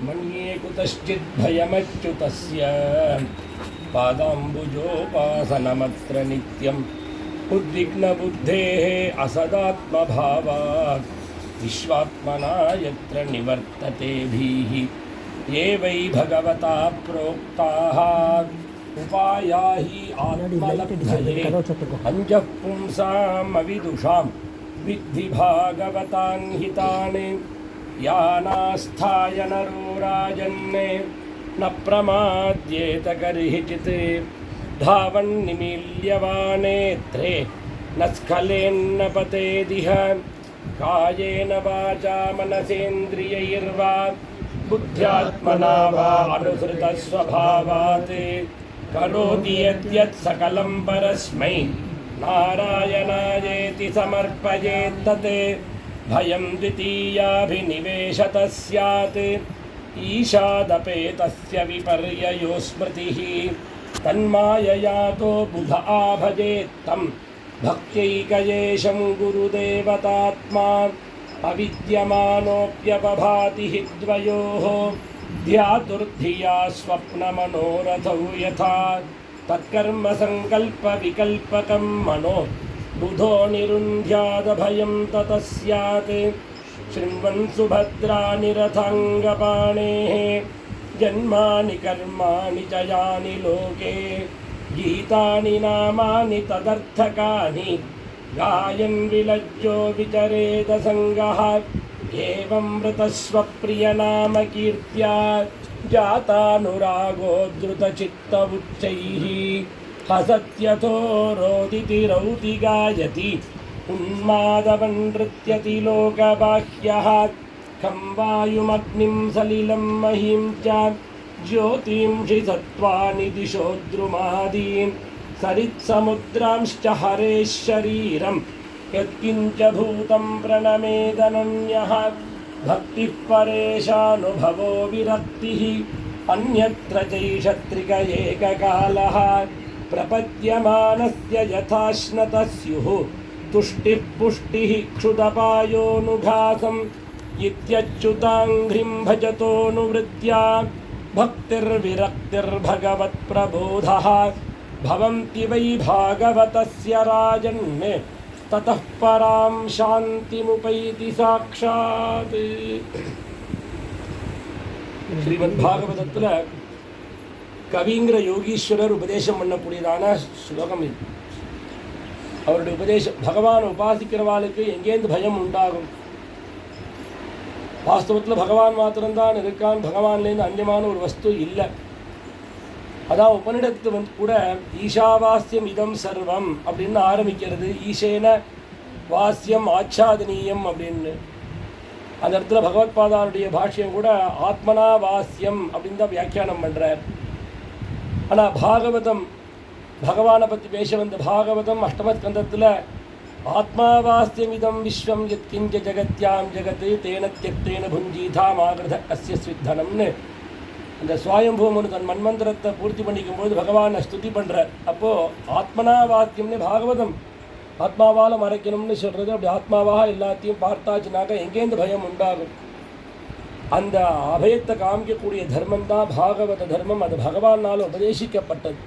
मन्ये कुतश्चित् भयमच्युतस्य पादाम्बुजोपासनमत्र नित्यम् उद्विग्नबुद्धेः असदात्मभावात् विश्वात्मना यत्र निवर्तते भीः ये वै भगवता प्रोक्ताः उपाया हि आत्मलब्धये अञ्जः पुंसामविदुषां विद्धि भागवतान् हितान् यानास्थाय नरो राजन्ने न प्रमाद्येत कर्हिचित् धावन्निमील्यवानेत्रे न स्खलेन्न पतेदिह कायेन वाचा मनसेन्द्रियैर्वा बुद्ध्यात्मना वा अनुसृतस्वभावात् करोति यद्यत् सकलं परस्मै नारायणायेति समर्पयेत्तत् भयं द्वितीयाभिनिवेशतः स्यात् ईशादपेतस्य विपर्ययो स्मृतिः तन्माययातो बुध आभजेत्तं भक्त्यैकयेशं गुरुदेवतात्मा अविद्यमानोऽप्यपभाति हि द्वयोः ध्यातुर्धिया स्वप्नमनोरथौ यथा तत्कर्मसङ्कल्पविकल्पकं मनो बुधो निरुन्ध्यादभयं ततः स्यात् शृण्वन् सुभद्राणि रथाङ्गपाणेः जन्मानि कर्माणि च यानि लोके गीतानि नामानि तदर्थकानि गायन् विलज्जो विचरेदसङ्गः एवं मृतस्वप्रियनामकीर्त्या जातानुरागो द्रुतचित्त उच्चैः हसत्यथो रोदिति रौति गायति उन्मादवनृत्यति लोकबाह्यः खं वायुमग्निं सलिलं महीं च ज्योतींषि सत्त्वानि दिशो द्रुमादीन् सरित्समुद्रांश्च हरेः शरीरं यत्किञ्च भूतं प्रणमेदनन्यः भक्तिः परेशानुभवो विरक्तिः अन्यत्र चैषत्रिक एककालः प्रपद्यमानस्य यथाश्नतः स्युः तुष्टिः पुष्टिः क्षुदपायोऽनुघासम् इत्यच्युताङ्घ्रिं भजतोऽनुवृत्त्या भक्तिर्विरक्तिर्भगवत्प्रबोधः भवन्ति वै भागवतस्य राजन् ततः परां शान्तिमुपैति साक्षात् ஸ்ரீமத்பாகவதத்தில் கவிங்கிற யோகீஸ்வரர் உபதேசம் பண்ணக்கூடியதான ஸ்லோகம் இது. அவருடைய உபதேசம் பகவானை உபாசிக்கிறவாளுக்கு எங்கேருந்து பயம் உண்டாகும்? வாஸ்தவத்தில் பகவான் மாத்திரம்தான் இருக்கான், பகவான்லேருந்து அந்நியமான ஒரு வஸ்து இல்லை. அதான் உபனிடத்து கூட ஈஷாவாஸ்யம் இதம் சர்வம் அப்படின்னு ஆரம்பிக்கிறது. ஈஷேன வாஸ்யம் ஆச்சாதனீயம் அப்படின்னு அந்த இடத்துல பகவத்பாதாருடைய பாஷ்யம் கூட ஆத்மனா வாஸ்யம் அப்படின்னு தான் வியாக்கியானம் பண்ணுறார். ஆனால் பாகவதம் பகவானை பற்றி பேச வந்த பாகவதம் அஷ்டமஸ்கந்தத்தில் ஆத்மாவாஸ்யம் இதம் விஸ்வம் யத் கிஞ்ச ஜகத்யாம் ஜகத் தேன தியக்தேன புஞ்சீதாம் ஆகிருத அஸ்ய ஸ்வித்தனம்னு அந்த சுவாயம்பூமனு தன் மன்மந்திரத்தை பூர்த்தி பண்ணிக்கும்போது பகவானை ஸ்துதி பண்ணுறார். அப்போது ஆத்மனாவாக்கியம்னு பாகவதம் ஆத்மாவால் மறைக்கணும்னு சொல்கிறது. அப்படி ஆத்மாவாக எல்லாத்தையும் பார்த்தாச்சுனாக்க எங்கேருந்து பயம் உண்டாகும்? அந்த அபயத்தை காமிக்கக்கூடிய தர்மம் தான் பாகவத தர்மம். அது பகவானால் உபதேசிக்கப்பட்டது.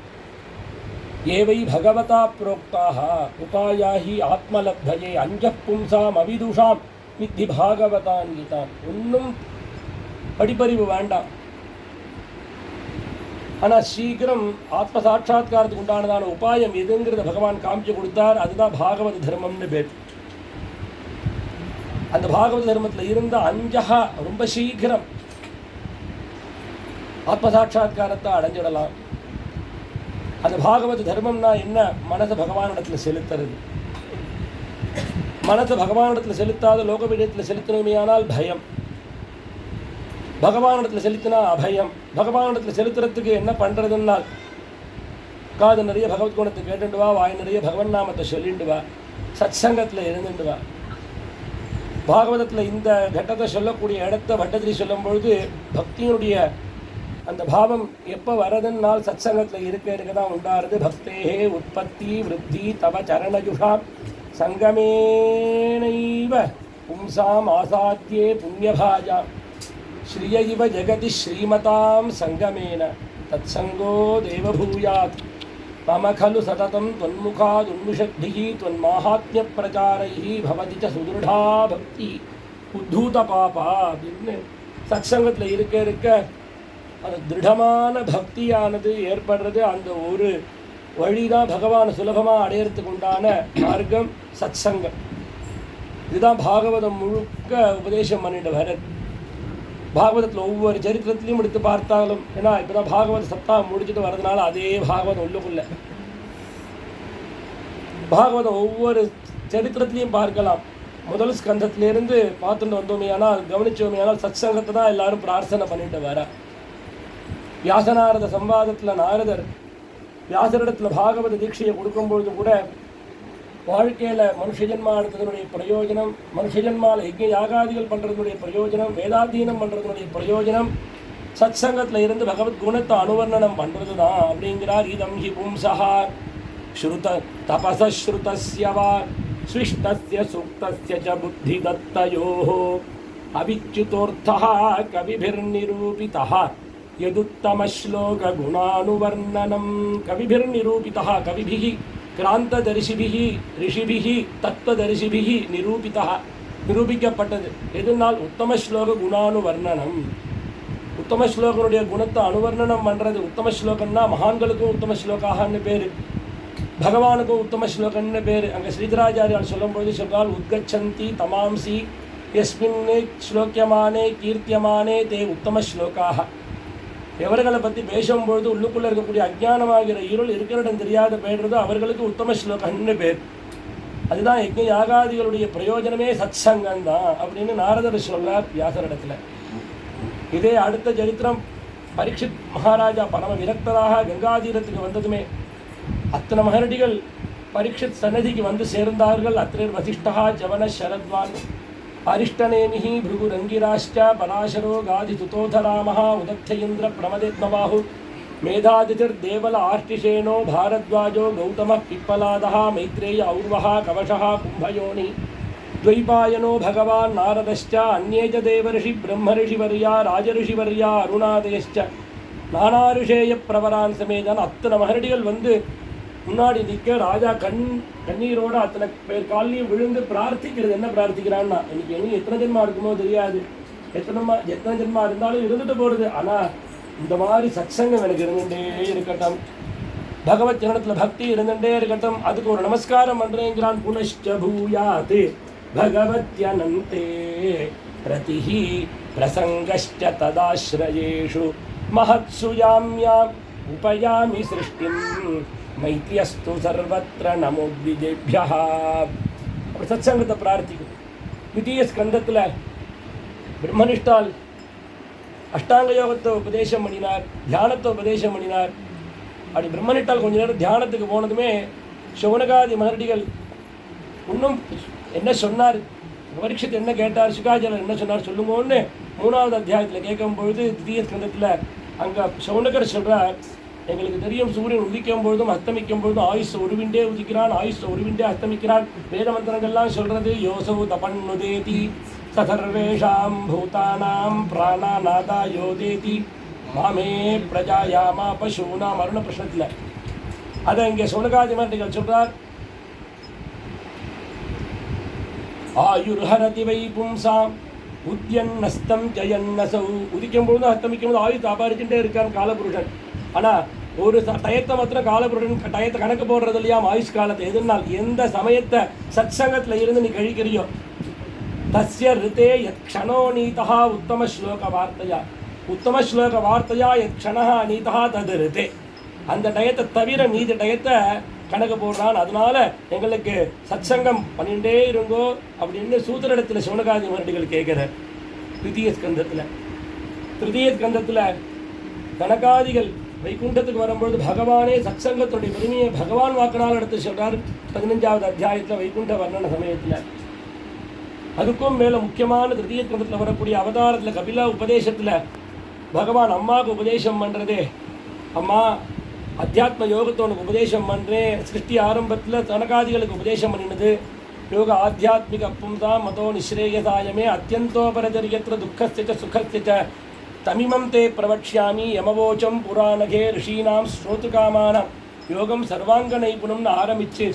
ஏவை பகவதா புரோக்தாக உபாயாஹி ஆத்மலப்தயே அஞ்சப் பும்சாம் அவிதுஷாம் வித்தி பாகவதான் கீதான். ஒன்றும் படிப்பறிவு வேண்டாம். ஆனால் சீக்கிரம் ஆத்ம சாட்சா்காரத்துக்கு உண்டானதான உபாயம் எதுங்கிறத பகவான் காமிச்சு கொடுத்தார். அதுதான் பாகவத தர்மம்னு பேர். அந்த பாகவத தர்மத்தில் இருந்த அஞ்சகா ரொம்ப சீக்கிரம் ஆத்ம சாட்சா்காரத்தை அடைஞ்சிடலாம். அந்த பாகவத தர்மம்னா என்ன? மனசை பகவானிடத்தில் செலுத்துறது. மனசை பகவானிடத்தில் செலுத்தாத லோக விடயத்தில் செலுத்தணுமையானால் பயம், பகவானிடத்தில் செலுத்தினா அபயம். பகவானிடத்தில் செலுத்துறதுக்கு என்ன பண்ணுறதுன்னா காது நிறைய பகவத்குணத்தை கேட்டுண்டு வா, வாய் நிறைய பகவன் நாமத்தை சொல்லிண்டு வா, சத் சங்கத்தில் இருந்துட்டு வா. பாகவதத்தில் இந்த கட்டத்தை சொல்லக்கூடிய இடத்த பட்டத்திரி சொல்லும் பொழுது பக்தியினுடைய அந்த பாவம் எப்போ வரதுன்னால் சத் சங்கத்தில் இருக்க தான் உண்டாருது. பக்தேஹே உற்பத்தி விருத்தி தவ சரணயுஷா சங்கமேனைவ பும்சாம் ஆசாத்யே புண்ணியபாஜா ஸ்ரீய இவ ஜெகதி ஸ்ரீமதாம் சங்கமேன தத் சங்கோ தேவபூயாத் மம खलु சததம் त्वन्मुखाद् उन्मिषद्भिः त्वन्माहात्म्यप्रचारैः भवति च सुदृढा भक्ति உத்தூத பாபா அப்படின்னு சத்சங்கத்தில் இருக்க இருக்க அந்த திருடமான பக்தியானது ஏற்படுறது. அந்த ஒரு வழிதான் பகவானை சுலபமாக அடையிறதுக்கு உண்டான மார்க்கம் சத்சங்கம். இதுதான் பாகவதம் முழுக்க உபதேசம் பண்ணிட்டு வரது. பாகவதத்தில் ஒவ்வொரு சரித்திரத்திலையும் எடுத்து பார்த்தாலும், ஏன்னா இப்போ தான் பாகவத சப்தாகம் முடிச்சுட்டு வர்றதுனால அதே பாகவதம் உள்ளுக்குள்ள பாகவதம் ஒவ்வொரு சரித்திரத்திலையும் பார்க்கலாம். முதல் ஸ்கந்தத்திலேருந்து பார்த்துட்டு வந்தோமே, ஆனால் கவனிச்சோமே, ஆனால் சத்சங்கத்தை தான் எல்லாரும் பிரார்த்தனை பண்ணிட்டு வர. வியாசநாரத சம்வாதத்தில் நாரதர் வியாசரிடத்தில் பாகவத தீட்சையை கொடுக்கும்பொழுது கூட வாழ்க்கையில் மனுஷஜன்மா எடுத்ததனுடைய பிரயோஜனம், மனுஷஜன்மாவில் யஜ்ஞ யாகாதிகள் பண்ணுறதுனுடைய பிரயோஜனம், வேதாதீனம் பண்ணுறதுனுடைய பிரயோஜனம் சத்சங்கத்தில் இருந்து பகவத் குணத்தை அனுவர்ணனம் பண்ணுறது தான் அப்படிங்கிறார். இதம் ஹி பும்சா ஸ்ருத தபசஸ்ருதஸ்ய வா ஸ்விஷ்டஸ்ய சுக்தஸ்ய ச புத்தி தத்தயோः அவிச்யுதோர்த்தः கவிபிர்நிரூபிதः யதுத்தமஸ்லோக குணானுவர்ணனம். கவிபிர்நிரூபிதः, கவிபிः கிராந்ததரிசிபிஹ ரிஷிபிஹ தத்துவதரிசிபிஹ நிரூபிதா, நிரூபிக்கப்பட்டது. எதுனால் உத்தம ஸ்லோக குணானுவர்ணனம். உத்தம ஸ்லோகனுடைய குணத்தை அனுவர்ணனம் பண்ணுறது. உத்தம ஸ்லோகம்னா மகான்களுக்கும் உத்தம ஸ்லோகான்னு பேர், பகவானுக்கும் உத்தம ஸ்லோகன்னு பேர். அங்கே ஸ்ரீதராச்சாரியால் சொல்லும்போது சொல்றால், உத்கச்சந்தி தமாம்சி யஸ்மின் ஸ்லோக்கியமானே கீர்த்தியமானே தே உத்தம ஸ்லோகாக. எவர்களை பற்றி பேசும்பொழுது உள்ளுக்குள்ளே இருக்கக்கூடிய அஜ்ஞானமாகிற இருள் இருக்கிற இடம் தெரியாத போய்டுறதோ அவர்களுக்கு உத்தம ஸ்லோகன்னு பேர். அதுதான் யஜ்ஞ யாகாதிகளுடைய பிரயோஜனமே சத்சங்கம் தான் அப்படின்னு நாரதர் சொன்னார் வியாசரிடத்தில். இதே அடுத்த சரித்திரம், பரீட்சித் மகாராஜா பரம விரக்தராக கங்காதீரத்துக்கு வந்ததுமே அத்தனை மகரடிகள் பரீட்சித் சன்னதிக்கு வந்து சேர்ந்தார்கள். அத்திரர் வசிஷ்டா ஜவன சரத்வான் அரிஷ்டநேமிஹி பிருகுரங்கிராஷ்ட பராசரோ காதி துதோதராமஹ உதக்ஷயிந்திர பிரமதேத்மபாஹு மேதாதிதிர் தேவல ஆர்ட்டிஷேனோ பாரத்வாஜோ கௌதம பிப்பலாதஹ மைத்ரேய ஔர்வஹ கவஷஹ கும்பயோனி द्वैपायनो भगवान् नारदश्च अन्ये च देवर्षि ब्रह्मऋषिवर्या राजऋषिवर्या अरुणादयश्च नाना ऋषेय प्रवरान् समेतन அத்தனை மகரடிகள் வந்து முன்னாடி நிற்க. ராஜா கண்ணீரோட அத்தனை பேர் காலையும் விழுந்து பிரார்த்திக்கிறது. என்ன பிரார்த்திக்கிறான்னா, இன்னைக்கு எனக்கு எத்தனை ஜென்மா இருக்குமோ தெரியாது, எத்தனை ஜென்மா இருந்தாலும் இருந்துட்டு போகிறது, ஆனால் இந்த மாதிரி சத்சங்கம் எனக்கு இருந்துகிட்டே இருக்கட்டும், பகவத் ஜனத்தில் பக்தி இருந்துகிட்டே இருக்கட்டும், அதுக்கு ஒரு நமஸ்காரம் பண்ணுறேங்கிறான். புனஷ்ச பூயாத் பகவத்யனந்தே பிரதிஹி பிரசங்கஷ்ச ததாஸ்ரயேஷு மஹத்சு யாம்யாம் உபயாமி சிருஷ்டிம் மைத்ரியஸ்து சர்வத்ர நமோ விஜேபியः. அப்படி சத்சங்கத்தை பிரார்த்திக்கும். द्वितीय ஸ்கந்தத்தில் பிரம்மனிஷ்டால் அஷ்டாங்க யோகத்தை உபதேசம் பண்ணினார், தியானத்தை உபதேசம் பண்ணினார். அப்படி பிரம்மனிஷ்டால் கொஞ்ச நேரம் தியானத்துக்கு போனதுமே சௌனகாதி மகரடிகள் இன்னும் என்ன சொன்னார், பரீட்சித் என்ன கேட்டார், சுகாச்சாரியர் என்ன சொன்னார் சொல்லுங்கன்னு மூணாவது அத்தியாயத்தில் கேட்கும் பொழுது द्वितीय ஸ்கந்தத்தில் அங்கே சௌனகர் சொல்கிறார், எங்களுக்கு தெரியும் சூரியன் உதிக்கும் பொழுதும் அஸ்தமிக்கும் பொழுதும் ஆயுஷ் ஒருவிண்டே உதிக்கிறான், ஆயுஷ் ஒருவிண்டே அஸ்தமிக்கிறான். வேத மந்திரங்கள்லாம் சொல்கிறது, யோசோ தபன்னுதேதி சர்வேஷாம் பூதானாம் பிராணாநாதா யோதேதி மாமே பிரஜாயாமா பசூனா மருண பிரஷ்னத்தில். அதை இங்கே சௌனகாதி மகரடிகள் சொல்கிறார். ஆயுர்ஹரதி வை பும்சாம் உத்யன்னஸ்தம் ஜயன்னசௌ. உதிக்கும் பொழுதும் அஸ்தமிக்கும் போது ஆயுஷ் அபாரிச்சுட்டே இருக்கான் காலபுருஷன். ஆனால் ஒரு டயத்தை மாத்திரம் காலபுருடன் டயத்தை கணக்கு போடுறது இல்லையா ஆயுஷ் காலத்தை. எதுனால் எந்த சமயத்தை சத்சங்கத்தில் இருந்து நீ கழிக்கிறியோ தஸ்ய ரிதே யத் க்ஷணோ நீதா உத்தம ஸ்லோக வார்த்தையா, உத்தம ஸ்லோக வார்த்தையா யத் க்ஷணா நீதா தது ரிதே. அந்த டயத்தை தவிர மீதி டயத்தை கணக்கு போடுறான். அதனால எங்களுக்கு சத்சங்கம் பண்ணிகிட்டே இருங்கோ அப்படின்னு சூத்திரத்தில் சௌனகாதி மகரடிகள் கேட்குறார். द्वितीय ஸ்கந்தத்தில் तृतीय ஸ்கந்தத்தில் கணக்காதிகள் வைகுண்டத்துக்கு வரும்பொழுது பகவானே சத்சங்கத்துடைய பெருமையை பகவான் வாக்கினால் எடுத்து சொல்கிறார் 15வது அத்தியாயத்தில் வைகுண்ட வர்ணன சமயத்தில். அதுக்கும் மேலே முக்கியமான तृतीय ஸ்கந்தத்தில் வரக்கூடிய அவதாரத்தில் கபிலா உபதேசத்தில் பகவான் அம்மாவுக்கு உபதேசம் பண்ணுறதே, அம்மா அத்தியாத்ம யோகத்தை உனக்கு உபதேசம் பண்ணுறேன். சிருஷ்டி ஆரம்பத்தில் கணக்காதிகளுக்கு உபதேசம் பண்ணினது, யோக ஆத்தியாத்மிக பும்சாம் மதோ நிஸ்ரேயசாயமே அத்தியந்தோபரதரியத்ர துக்கஸ்ய ச சுகஸ்ய ச தமிமம் தே பிரவக்ஷ்யாமி யமவோச்சம் புராணகே ரிஷீனாம் ஸ்ரோதுகாமானாம் யோகம் சர்வாங்க நைபுணம்னு ஆரம்பித்து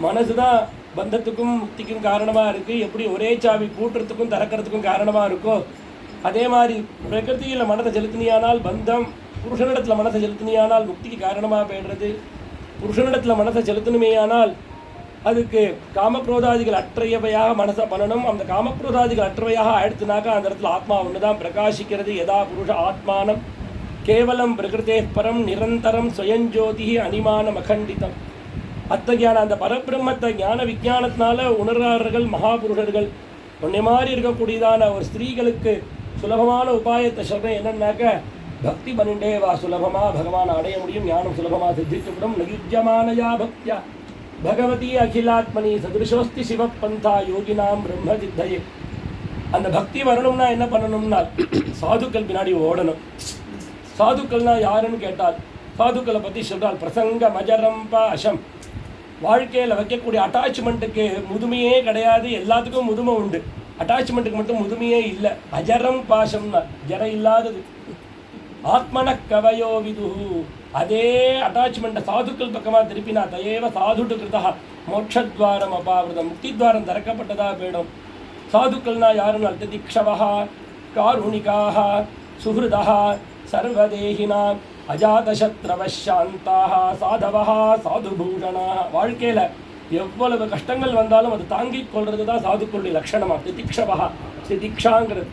மனசு தான் பந்தத்துக்கும் முக்திக்கும் காரணமாக இருக்குது. எப்படி ஒரே சாவி பூட்டுறதுக்கும் திறக்கிறதுக்கும் காரணமாக இருக்கோ அதே மாதிரி பிரகிருதியில் மனதை செலுத்தினியானால் பந்தம், புருஷனிடத்தில் மனசை செலுத்தினியானால் முக்திக்கு காரணமாக போயிடுறது. புருஷனிடத்தில் மனசை செலுத்தணுமேயானால் அதுக்கு காமக்ரோதாதிகள் அற்றையவையாக மனசை பண்ணணும். அந்த காமக்ரோதாதிகள் அற்றவையாக ஆயிடுத்துனாக்கா அந்த இடத்துல ஆத்மா ஒன்று தான் பிரகாசிக்கிறது. யதா புருஷ ஆத்மானம் கேவலம் பிரகிருதே பரம் நிரந்தரம் ஸ்வயஞ்சோதி அனிமானம் அகண்டிதம். அத்தகையான அந்த பரபிரம்மத்தை ஞான விஞ்ஞானத்தினால உணர்றார்கள் மகாபுருஷர்கள். உன்னை மாதிரி இருக்கக்கூடியதான ஒரு ஸ்திரீகளுக்கு சுலபமான உபாயத்தை சொல்கிறேன். என்னன்னாக்க பக்தி பண்ணிண்டே வா, சுலபமாக பகவான் அடைய முடியும், ஞானம் சுலபமாக சித்திச்சுவிடும். நயுஜமானயா பக்தியா பகவதி அகிலாத்மனி சதுருஷோஸ்தி சிவப்பந்தா யோகினாம் பிரம்ம சித்தையே. அந்த பக்தி வரணும்னா என்ன பண்ணணும்னா சாதுக்கள் பின்னாடி ஓடணும். சாதுக்கள்னா யாருன்னு கேட்டால் சாதுக்களை பற்றி சொல்கிறால் பிரசங்க மஜரம் பாஷம். வாழ்க்கையில் வைக்கக்கூடிய அட்டாச்மெண்ட்டுக்கு முதுமையே கிடையாது, எல்லாத்துக்கும் முதுமை உண்டு. அட்டாச்மெண்ட்டுக்கு மட்டும் முதுமையே இல்லை. அஜரம் பாஷம்னா ஜர இல்லாதது. ஆத்மன கவயோ விது. அதே அட்டாச்மெண்ட்டை சாதுக்கள் பக்கமாக திருப்பினா தயேவ சாதுட்டு கிருதா மோட்சத்வாரம் அபாவிரதம், முக்தித்வாரம் திறக்கப்பட்டதாக போயிடும். சாதுக்கள்னா யாருன்னு அர்த்ததிக்ஷவா காருணிகாக சுஹிருதா சர்வதேகினா அஜாதசத்ரவசாந்தாக சாதவா சாதுபூஷணா. வாழ்க்கையில் எவ்வளவு கஷ்டங்கள் வந்தாலும் அது தாங்கிக் கொள்வது தான் சாதுக்களுடைய லட்சணமாக. திதிக்ஷவா, திதிக்ஷாங்கிறது.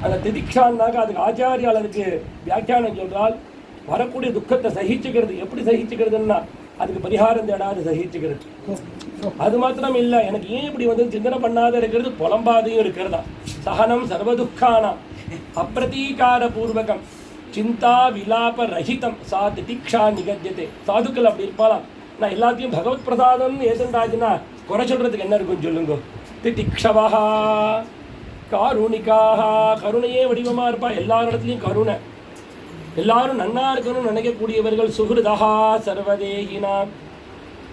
அந்த திதிக்ஷான்னாக்க அதுக்கு ஆச்சாரியாளருக்கு வியாக்கியானம் சொல்றால் வரக்கூடிய துக்கத்தை சகிச்சுக்கிறது. எப்படி சகிச்சுக்கிறதுன்னா அதுக்கு பரிகாரம் தேடாது சகிச்சுக்கிறது. அது மாத்திரம் இல்லை, எனக்கு ஏன் இப்படி வந்து சிந்தனை பண்ணாத இருக்கிறது, புலம்பாதையும் இருக்கிறதா. சகனம் சர்வதுக்கானா அப்பிரதீகார பூர்வகம் சிந்தா விலாப ரஹிதம் சா திதிக்ஷா நிகத்தியதே. சாதுக்கள் அப்படி இருப்பாளாம். நான் எல்லாத்தையும் பகவத் பிரசாதம்னு ஏதண்டாச்சுன்னா குறை சொல்றதுக்கு என்ன இருக்கும் சொல்லுங்க. திதிக்ஷவா காருணிக்காக, கருணையே வடிவமாக இருப்பா. எல்லார் இடத்துலையும் கருணை, எல்லாரும் நன்னா இருக்கணும்னு நினைக்கக்கூடியவர்கள். சுஹிருதா சர்வதேகினா,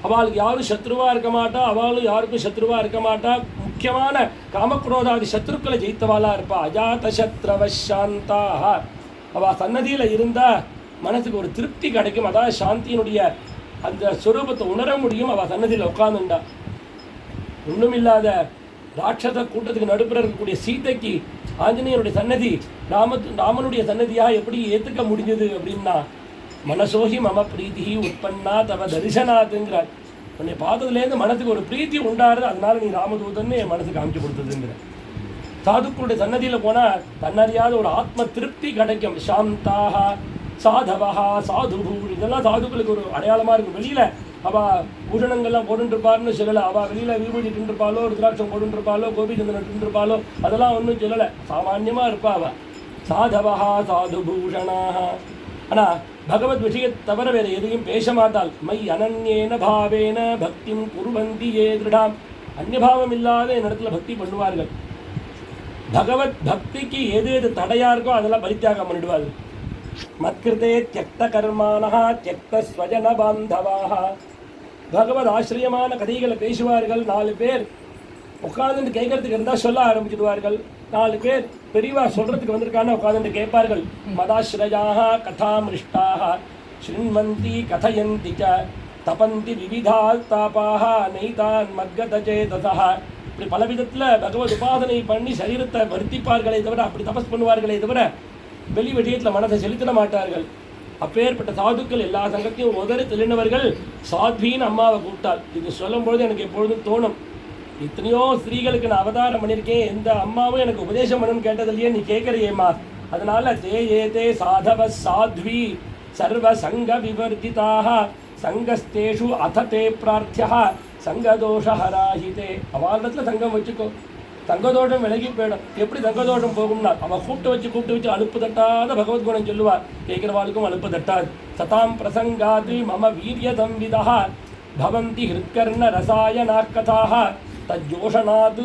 அவளுக்கு யாரும் சத்ருவாக இருக்க மாட்டா, அவளும் யாருக்கும் சத்ருவாக இருக்க மாட்டா. முக்கியமான காமக்ரோதாதி சத்ருக்களை ஜெயித்தவாளாக இருப்பா. அஜாத சத்ரவசாந்தாக. அவள் சன்னதியில் இருந்தால் மனசுக்கு ஒரு திருப்தி கிடைக்கும். அதாவது சாந்தியினுடைய அந்த ஸ்வரூபத்தை உணர முடியும். அவள் சன்னதியில் உட்காந்துண்டா. ஒன்றும் இல்லாத ராட்சத கூட்டத்துக்கு நடுப்புற இருக்கக்கூடிய சீதைக்கு ஆஞ்சநேயனுடைய சன்னதி ராமனுடைய சன்னதியாக எப்படி ஏற்றுக்க முடிஞ்சது அப்படின்னா மனசோகி மம பிரீத்தி உற்பன்னா தவ தரிசனாத்துங்கிறார். உன்னை பார்த்ததுலேருந்து மனசுக்கு ஒரு பிரீத்தி உண்டாருது, அதனால நீ ராமதூதன்னு என் மனசுக்கு காமிச்சு கொடுத்ததுங்கிற. சாதுக்களுடைய சன்னதியில் போனால் தன்னறியாத ஒரு ஆத்ம திருப்தி கிடைக்கும். சாந்தாக சாதவா சாதுபூ, இதெல்லாம் சாதுக்களுக்கு ஒரு அடையாளமாக இருக்கும். வெளியில் அவள் பூஷணங்கள்லாம் போட்டுருப்பாருன்னு சொல்லலை. அவள் வெளியில் விபூதி தின்றுருப்பாளோ, ருத்ராட்சம் போட்டுருப்பாளோ, கோபிச்சந்திரன் தின்றுருப்பாளோ, அதெல்லாம் ஒன்றும் சொல்லலை. சாமான்யமாக இருப்பா அவள். சாதவா சாதுபூஷணாக. ஆனால் பகவத் விஷயத்தை தவிர வேறு எதையும் பேச மாட்டாள். மை அனன்யேன பாவேன பக்திம் குர்வந்தி ஏ திருடாம். அந்நியபாவம் இல்லாத என்னிடத்துல பக்தி பண்ணுவார்கள். பகவத் பக்திக்கு எது எது தடையாக இருக்கோ அதெல்லாம் பரித்தியாகம் பண்ணிடுவார்கள். மத்கிருதே தியக்த கர்மானஹ தியக்த ஸ்வஜன பாந்தவாக. பகவத் ஆசிரியமான கதைகளை பேசுவார்கள். 4 பேர் உட்காந்துட்டு கேட்கறதுக்கு இருந்தால் சொல்ல ஆரம்பிச்சிடுவார்கள். 4 பேர் பெரியவா சொல்கிறதுக்கு வந்திருக்கான உட்காந்துட்டு கேட்பார்கள். மதாஸ்ரயாக கதாமிருஷ்டாக ஸ்ருண்வந்தி கதயந்தி ச தபந்தி விவிதா தாபாக நைதான் மத்கதச்சேதசா. இப்படி பல விதத்தில் பகவத் உபாசனை பண்ணி சரீரத்தை வருத்திப்பார்களே தவிர, அப்படி தபஸ் பண்ணுவார்களே தவிர வெளி விஷயத்தில் மனதை செலுத்திட மாட்டார்கள். அப்பேற்பட்ட சாதுக்கள் எல்லா சங்கத்தையும் உதறி தெளினவர்கள். சாத்வின்னு அம்மாவை கூப்பிட்டாள். இது சொல்லும்பொழுது எனக்கு எப்பொழுதும் தோணும், இத்தனையோ ஸ்திரீகளுக்கு நான் அவதாரம் பண்ணியிருக்கேன், எந்த அம்மாவும் எனக்கு உபதேசம் பண்ணணும்னு கேட்டதில்லையே, நீ கேட்குறியேம்மா. அதனால தே ஏதே சாதவ சாத்வி சர்வ சங்க விவர்த்திதாக சங்கஸ்தேஷு அததே பிரார்த்தியா சங்கதோஷஹராஹிதே. அவளிடத்துல சங்கம் வச்சுக்கோ, தங்கதோஷம் விலகி போயிடும். எப்படி தங்கதோஷம் போகும்னா அவள் கூப்பிட்டு வச்சு அலுப்பு தட்டாத பகவத்குணம் சொல்லுவார். கேட்குறவாளுக்கும் அலுப்பு தட்டாது. சதாம் பிரசங்காதி மம வீரிய சம்விதா பவந்தி ஹிருத்கர்ண ரசாயனாக்கதாக தஜ்ஜோஷனாத்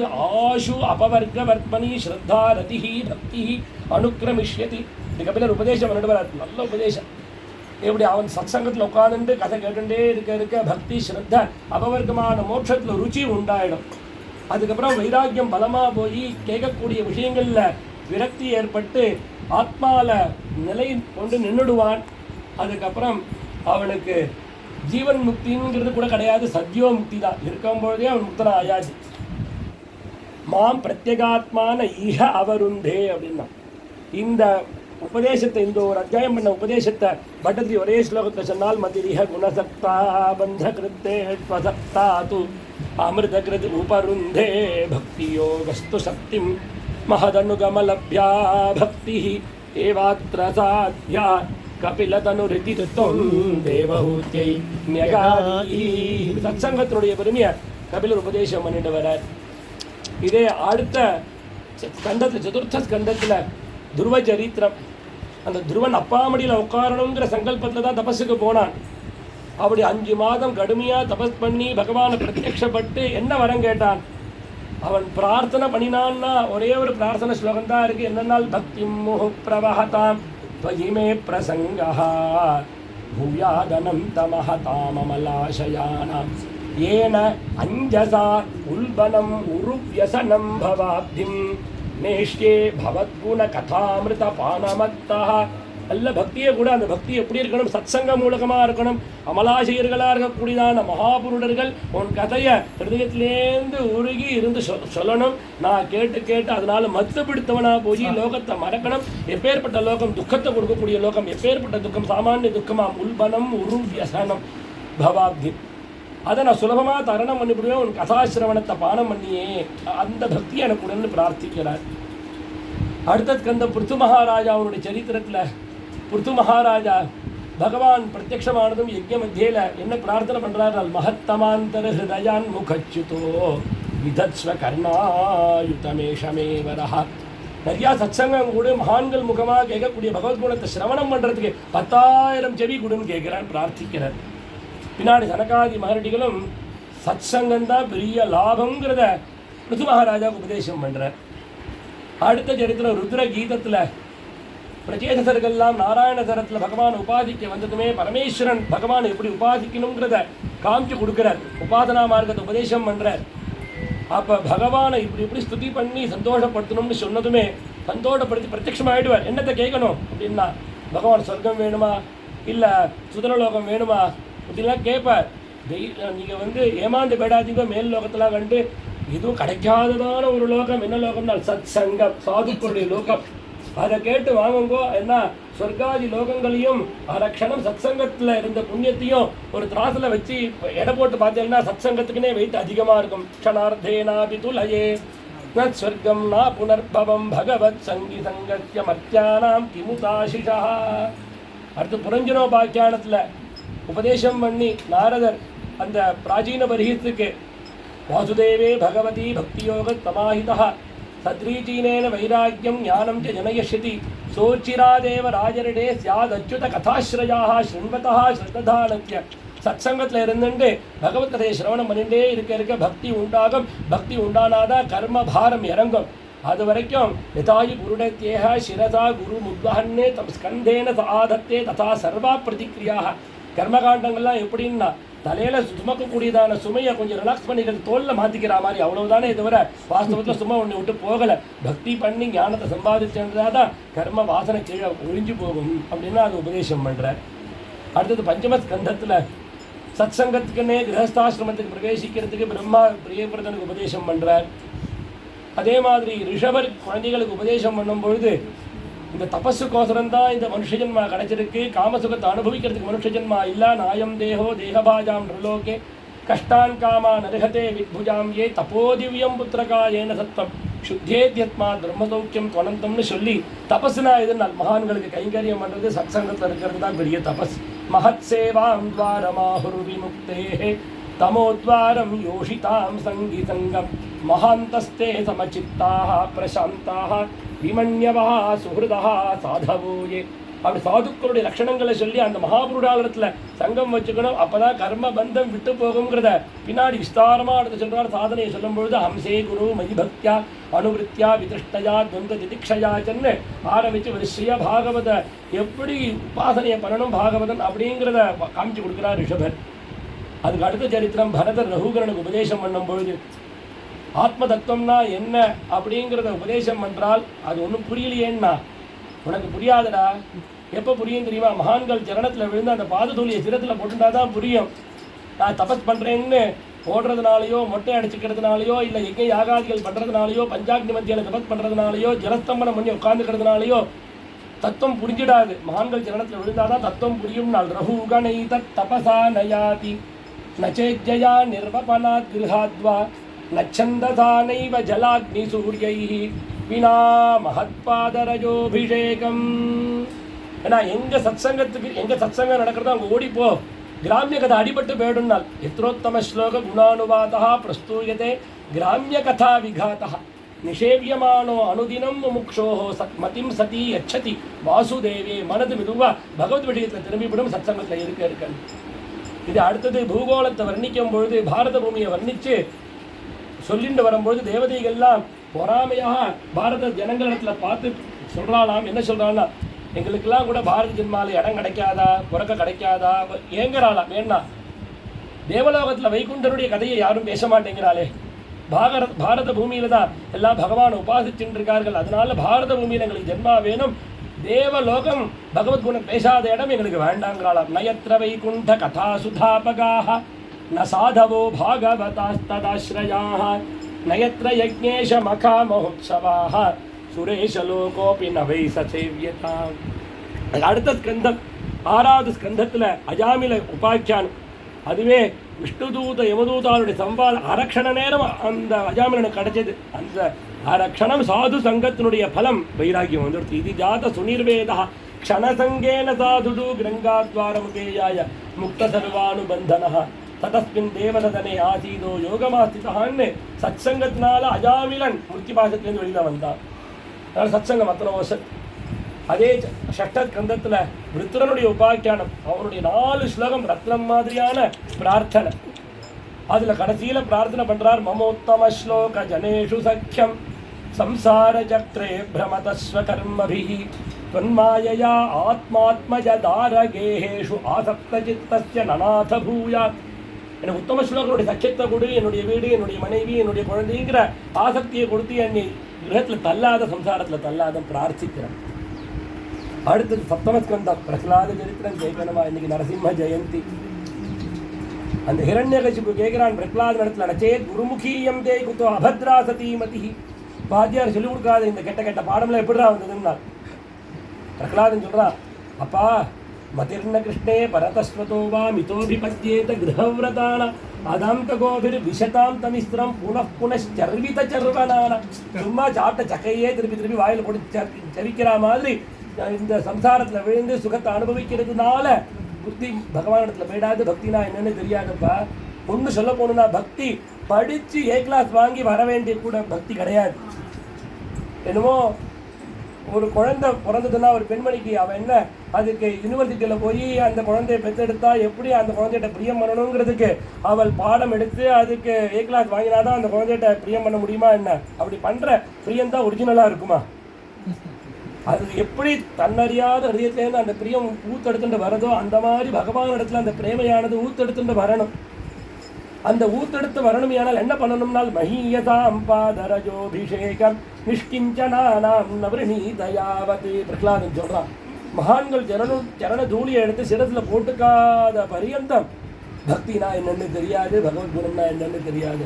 ஆஷு அபவர்க்கவர்த்மனி ஸ்ரத்தா ரதிஹி பக்தி அனுக்கிரமிஷ்யதி. இது கபிலர் உபதேசம் பண்ணிடுவார். நல்ல உபதேசம். இப்படி அவன் சத்சங்கத்தில் உட்காந்துட்டு கதை கேட்டுட்டே இருக்க பக்தி ஸ்ரத்தா அபவர்க்கமான மோட்சத்தில் ருச்சி உண்டாயிடும். அதுக்கப்புறம் வைராக்கியம் பலமாக போய் கேட்கக்கூடிய விஷயங்களில் விரக்தி ஏற்பட்டு ஆத்மாவில் நிலை கொண்டு நின்றுடுவான். அதுக்கப்புறம் அவனுக்கு ஜீவன் முக்திங்கிறது கூட கிடையாது, சத்யோ முக்தி தான். இருக்கும்பொழுதே அவன் முக்தனா ஆயாச்சு. மாம் பிரத்யேகாத்மான ஈக அவருந்தே அப்படின்னா இந்த உபதேசத்தை, இந்த ஒரு அத்தியாயம் பண்ண உபதேசத்தை பட்டத்திரி ஒரே ஸ்லோகத்தில் சொன்னால் மதிரிஹ குணசக்தா பந்த கிருத்தே ஸ்வசக்தா து அமிர்த கிருத் உபருந்தே பக்தி யோகஸ்து சக்திம் மகதனுகமலப்யா பக்தி ஏவாத்ர சாத்யா கபிலதனுரிதிருத்தம் தேவஹூத்யை ஞகாதி. சத்சங்கத்தினுடைய பெருமையை கபிலர் உபதேசம் பண்ணிட்டு வரார். இதே அடுத்த ஸ்கந்தத்தில், சதுர்த்த ஸ்கந்தத்தில் துருவ சரித்திரம். அந்த துருவன் அப்பாமடியில் உட்காரணுங்கிற சங்கல்பத்தில் தான் தபஸுக்கு போனான். அப்படி 5 மாதம் கடுமையாக தபஸ் பண்ணி பகவானை பிரத்யக்ஷப்பட்டு என்ன வரம் கேட்டான். அவன் பிரார்த்தனை பண்ணினான்னா ஒரே ஒரு பிரார்த்தனை ஸ்லோகம் தான் இருக்குது. என்னென்னால் பக்தி முஹு பிரவஹதாம் त्वयिमे प्रसङ्गः भूयादनन्तमहताममलाशयानां येन अञ्जसा उल्बनम् उरुव्यसनं भवाब्धिं नेष्ये भवद्गुणकथामृतपानमत्तः. நல்ல பக்தியே கூட அந்த பக்தி எப்படி இருக்கணும், சத்சங்க மூலகமாக இருக்கணும். அமலாசிரியர்களாக இருக்கக்கூடியதான மகாபுருடர்கள் உன் கதையை ஹிருதயத்திலேருந்து உருகி இருந்து சொல்லணும். நான் கேட்டு கேட்டு அதனால மத்துப்பிடித்தவனாக போய் லோகத்தை மறக்கணும். எப்பேற்பட்ட லோகம், துக்கத்தை கொடுக்கக்கூடிய லோகம். எப்பேற்பட்ட துக்கம், சாமானிய துக்கமாக உல்பனம் உரு வியசனம் பவாப்தி. அதை நான் சுலபமாக தரணம் பண்ணிவிடுவேன், உன் கதாசிரவணத்தை பானம் பண்ணியே. அந்த பக்தியை எனக்கு உடனே பிரார்த்திக்கிறார். அடுத்த ஸ்கந்த பிருத்து மகாராஜாவுடைய சரித்திரத்தில் பிருத்து மகாராஜா பகவான் பிரத்யக்ஷமானதும் யஜ்ய மத்தியில் என்ன பிரார்த்தனை பண்ணுறார். மகத்தமாந்தர ஹிருதயான் முகச்சுதோ விதத்ஸ்வ கர்ணாயுதமேஷமேவரஹா. நிறையா சத்சங்கம் கூட மகான்கள் முகமாக கேட்கக்கூடிய பகவத்குணத்தை சிரவணம் பண்ணுறதுக்கு 10,000 செவி கொடுன்னு கேட்குறார், பிரார்த்திக்கிறார். பின்னாடி சனகாதி மகரடிகளும் சத்சங்கம்தான் பெரிய லாபங்கிறத பிருத்து மகாராஜாவுக்கு உபதேசம் பண்ணுறார். அடுத்த சரித்திரம் ருத்ர கீதத்தில் பிரச்சேதர்கள்லாம் நாராயணதரத்தில் பகவான் உபாதிக்க வந்ததுமே பரமேஸ்வரன் பகவான் எப்படி உபாதிக்கணுங்கிறத காமிச்சு கொடுக்குறார். உபாதனா மார்க்கத்தை உபதேசம் பண்ணுறார். அப்போ பகவானை இப்படி இப்படி ஸ்துதி பண்ணி சந்தோஷப்படுத்தணும்னு சொன்னதுமே சந்தோஷப்படுத்தி பிரத்யட்சமாகிடுவார். என்னத்தை கேட்கணும் அப்படின்னா, பகவான் சொர்க்கம் வேணுமா, இல்லை சுதனலோகம் வேணுமா அப்படின்லாம் கேட்பார். நீங்கள் ஏமாந்து போயிடாதீங்க. மேல் லோகத்தெல்லாம் கண்டு இதுவும் கிடைக்காததான ஒரு லோகம். என்ன லோகம்னா சத் சங்கம், சாதுக்களுடைய லோகம். அதை கேட்டு வாங்குங்கோ. என்ன சொர்க்காதி லோகங்களையும் அரக்ஷணம் சத்சங்கத்தில் இருந்த புண்ணியத்தையும் ஒரு திராசில் வச்சு எடை போட்டு பார்த்தீங்கன்னா சத்சங்கத்துக்குனே வெயிட் அதிகமாக இருக்கும். க்ஷணார்த்தேனாபி துலயே ந ஸ்வர்க்கம் நா புனர்பவம் பகவத் சங்கி சங்கத்ய மத்தியானாம் கிமுதாசிஷா. அடுத்து புரஞ்சனோபாக்கியானத்தில் உபதேசம் பண்ணி நாரதர் அந்த பிராச்சீன பரிஹத்துக்கு வாசுதேவே பகவதி பக்தியோக தமாஹிதா சத்ரீச்சீனேன வைராக்கியம் ஞானம் ச ஜனயஷதி சோச்சிராதேவ ராஜரிடே சியாதச்சுத கதாஸ்ரயாக ஸ்ருண்வதா ஸ்ரத்தானத்ய. சத்சங்கத்தில் இருந்துட்டு பகவத் கதையை சிரவணம் பண்ணிகிட்டே இருக்க பக்தி உண்டாகும். பக்தி உண்டானாதான் கர்ம பாரம் இறங்கும். அது வரைக்கும் யதாயி குருடத்யேக சிரதா குரு முத்வஹன்னே தம் ஸ்கந்தேன ஆதத்தே ததா சர்வா பிரதிக்ரியாக. கர்மகாண்டங்கள்லாம் எப்படின்னா தலையில் சுமக்கக்கூடியதான சுமையை கொஞ்சம் ரிலாக்ஸ் பண்ணிக்கிறது, தோலில் மாற்றிக்கிற மாதிரி அவ்வளவுதானே தவிர வாஸ்தவத்தில் சும்மா ஒன்று விட்டு போகலை. பக்தி பண்ணி ஞானத்தை சம்பாதிச்சா தான் கர்ம வாசனை கீழே ஒழிஞ்சு போகும் அப்படின்னா அது உபதேசம் பண்ணுறார். அடுத்தது பஞ்சம ஸ்கந்தத்தில் சத்சங்கத்துக்குன்னே கிரகஸ்தாசிரமத்துக்கு பிரவேசிக்கிறதுக்கு பிரம்மா பிரியபிரதனுக்கு உபதேசம் பண்ணுறார். அதே மாதிரி ரிஷபர் குழந்தைகளுக்கு உபதேசம் பண்ணும்பொழுது இந்த தபஸுக்கோசரம் தான் இந்த மனுஷஜன்மா கிடைச்சிருக்கு. காமசுகத்தை அனுபவிக்கிறதுக்கு மனுஷஜன்மா இல்லை. நாயம் தேகோ தேகபாஜாம் நிர்லோகே கஷ்டான் காமா நருகதே வித்புஜாம் ஏ தபோதிவ்யம் புத்திரகா ஏன சத்வம் சுத்தேத்யத்மா பிரம்மசௌக்கியம் துவனந்தம்னு சொல்லி தபஸ்னா இதுனால் மகான்களுக்கு கைங்கரியம் பண்ணுறது சத்சங்கத்தில் இருக்கிறது தான் பெரிய தபஸ். மகத் சேவாம் துவாரமாஹுர் விமுக்தே தமோத்வாரம் யோஷிதாம் சங்கீதங்கம் மகாந்தஸ்தே சமச்சித்தாக பிரசாந்தாக விமன்யவா சுஹൃதா சாதவோ ஏ. அப்படி சாதுக்களுடைய லட்சணங்களை சொல்லி அந்த மகாபுருடாலத்தில் சங்கம் வச்சுக்கணும். அப்பதான் கர்ம பந்தம் விட்டு போகுங்கிறத பின்னாடி விஸ்தாரமாக எடுத்து சொல்றார். சாதனையை சொல்லும் பொழுது ஹம்சே குரு மதிபக்தியா அனுவிருத்தியா விதிஷ்டயா துவந்த திதிக்ஷயாச்சன்னு ஆரம்பிச்சு வரிசையா பாகவத எப்படி உபாசனையை பண்ணணும் பாகவதன் அப்படிங்கிறத காமிச்சு கொடுக்குறார் ரிஷபர். அதுக்கு அடுத்த சரித்திரம் பரதர் ரகுகரனுக்கு உபதேசம் பண்ணும் பொழுது ஆத்ம தத்துவம்னா என்ன அப்படிங்கிறத உபதேசம் பண்ணுறால் அது ஒன்றும் புரியலையேன்னா உனக்கு புரியாதடா. எப்போ புரியும் தெரியுமா? மகான்கள் சரணத்தில் விழுந்து அந்த பாததூளியை சிரத்தில் போட்டுட்டா தான் புரியும். நான் தபஸ் பண்ணுறேன்னு ஓடுறதுனாலையோ மொட்டை அடிச்சுக்கிறதுனாலையோ இல்லை எங்கே யாகாதிகள் பண்ணுறதுனாலையோ பஞ்சாக்னி மத்தியில் தபஸ் பண்ணுறதுனாலையோ ஜலஸ்தம்பனம் பண்ணி உட்காந்துக்கிறதுனாலையோ தத்துவம் புரிஞ்சிடாது. மகான்கள் சரணத்தில் விழுந்தாதான் தத்துவம் புரியும். நாள் ரகுகணை தத் தபசா நயாதி நச்சேஜயா நிர்வபனாத் கிருஹாத்வா நச்சந்ததானைவ ஜலாக்னி சூரியைஹி வினா மகத்பாதரஜோபிஷேகம். ஏன்னா எங்கள் சத்சங்கம் நடக்கிறதோ அங்கே ஓடிப்போ. கிராமிய கதை அடிபட்டு போயிடும்னால் எத்ரோத்தம ஸ்லோக குணானுவாதா பிரஸ்தூயதே கிராமிய கதா விகாத்தா நிஷேவியமானோ அனுதினம் முமுக்ஷோ மதிம் சதி யச்சதி வாசுதேவே. மனது மெதுவா பகவத் விஷயத்தில் திரும்பிவிடும் சத்சங்கத்தில் இருக்க. இது அடுத்தது பூகோளத்தை வர்ணிக்கும் பொழுது பாரத பூமியை வர்ணித்து சொல்லிட்டு வரும்பொழுது தேவதைகள்லாம் பொறாமையாக பாரத ஜனங்களிடத்தில் பார்த்து சொல்கிறாளாம். என்ன சொல்கிறான்னா, எங்களுக்கெல்லாம் கூட பாரத ஜென்மாவில் இடம் கிடைக்காதா, பிறக்க கிடைக்காதா ஏங்குறாளாம். ஏன்னா தேவலோகத்தில் வைகுண்டனுடைய கதையை யாரும் பேச மாட்டேங்கிறாளே. பாரத பூமியில் தான் எல்லாம் பகவான் உபாசிச்சுட்டு இருக்கார்கள். அதனால பாரத பூமியில் எங்களுக்கு ஜென்மா வேணும். தேவலோகம் பகவத்குணம் பேசாத இடம் எங்களுக்கு வேண்டாங்கிறாளாம். நயத்ர வைகுண்ட கதா சுதாபகாக ந சாதவோ பாகவதாஸ்ததாஸ்ரயாக நயத்ர யஜ்ஞேஷ மகா மகோத்சவாக சுரேஷலோகோபி நவை சசேவியதாம். அடுத்த ஸ்கந்தம் 6வது ஸ்கந்தத்தில் அஜாமில உபாக்கியானம். அதுவே விஷ்ணுதூத யமதூதாருடைய சம்பாத அரக்ஷண நேரம் அந்த அஜாமிலனுக்கு கிடைச்சது. அந்த அரக்ஷணம் சாது சங்கத்தினுடைய பலம் வைராக்கியம் வந்துடுச்சு. இது ஜாத சுனிர்வேதா க்ஷணசங்கேன சாதுடு கிரங்காத்வாரமுகேயாய முக்த சர்வானுபந்தன ததஸ்மின் தேவதனே ஆசீதோ யோகமாஸ்திதான்னு சத்சங்கத்தினால அஜாமிலன் முக்திபாசத்திலேருந்து வெளியில் வந்தான். அதனால் சத்சங்கம் அத்தனை வசத். அதே ஷஷ்ட ஸ்கந்தத்தில் விருத்திரனுடைய உபாக்கியானம். அவனுடைய 4 ஸ்லோகம் ரத்னம் மாதிரியான பிரார்த்தனை. அதில் கடைசியில் பிரார்த்தனை பண்ணுறார். மமோத்தம ஸ்லோக ஜனேஷு சக்கியம் சம்சார சக்ரே பிரமதஸ்வ கர்மபிஹி त्वन्मायया ஆத்மாத்மஜதாரகேஷு ஆசக்த சித்தஸ்ய நநாத பூயா. எனக்கு உத்தம ஸ்லோகனுடைய சக்கியத்தை கொடு, என்னுடைய வீடு, என்னுடைய மனைவி, என்னுடைய குழந்தைங்கிற ஆசக்தியை கொடுத்து என்னை கிரகத்தில் தள்ளாத, சம்சாரத்தில் தள்ளாத பிரார்த்திக்கிறேன். அடுத்தது சப்தமஸ்கந்தம் பிரகலாத சரித்திரம் கேட்கணுமா? இன்னைக்கு நரசிம்ம ஜெயந்தி. அந்த ஹிரண்யகசிபு கேட்கிறான் பிரகலாத இடத்துல, நச்சேத் குருமுகீயம் தே குத்தோ அபத்ரா சதீமதி. பாத்தியார் சொல்லிக் கொடுக்காத இந்த கெட்ட கெட்ட பாடம்லாம் எப்படிடா வந்ததுன்னா பிரகலாதன் சொல்றான், அப்பா மதிர்ன கிருஷ்ணே பரதஸ்வதோ வா மிதோபிபத்யேத கிரகவிரதான அதாந்த கோபிர் விஷதாம் தமிஸ்திரம் புனః சர்வனான. சும்மா சாப்பிட்ட சக்கையே திருப்பி திருப்பி வாயில் போட்டு சவிக்கிற மாதிரி இந்த சம்சாரத்தில் விழுந்து சுகத்தை அனுபவிக்கிறதுனால புத்தி பகவானிடத்தில் போயிடாது. பக்தினா என்னன்னு தெரியாதுப்பா. ஒன்று சொல்ல போகணுன்னா பக்தி படித்து A கிளாஸ் வாங்கி வர வேண்டிய கூட பக்தி கிடையாது. என்னமோ ஒரு குழந்தை பிறந்ததுன்னா ஒரு பெண்மணிக்கு அவன் என்ன அதுக்கு யூனிவர்சிட்டியில் போய் அந்த குழந்தைய பெற்றெடுத்தா எப்படி அந்த குழந்தைகிட்ட பிரியம் பண்ணணுங்கிறதுக்கு அவள் பாடம் எடுத்து அதுக்கு A கிளாஸ் வாங்கினாதான் அந்த குழந்தைகிட்ட பிரியம் பண்ண முடியுமா என்ன? அப்படி பண்ணுற பிரியம்தான் ஒரிஜினலாக இருக்குமா? அது எப்படி தன்னறியாத ஹிருதயத்துலேருந்து அந்த பிரியம் ஊத்தெடுத்துட்டு வரதோ அந்த மாதிரி பகவான் இடத்துல அந்த பிரேமையானது ஊத்தெடுத்துட்டு வரணும். அந்த ஊத்தெடுத்து வரணும். ஆனால் என்ன பண்ணணும்னால் மஹீயதாம் பாதரஜோபிஷேகம் நிஷ்கிஞ்சனானாம் நவரணீதயாவதி. பிரகலாதன் சொல்கிறான், மகான்கள் சரண தூளியை எடுத்து சிரத்தில் போட்டுக்காத பரியந்தம் பக்தினா என்னன்னு தெரியாது, பகவத்குணம்னா என்னன்னு தெரியாது.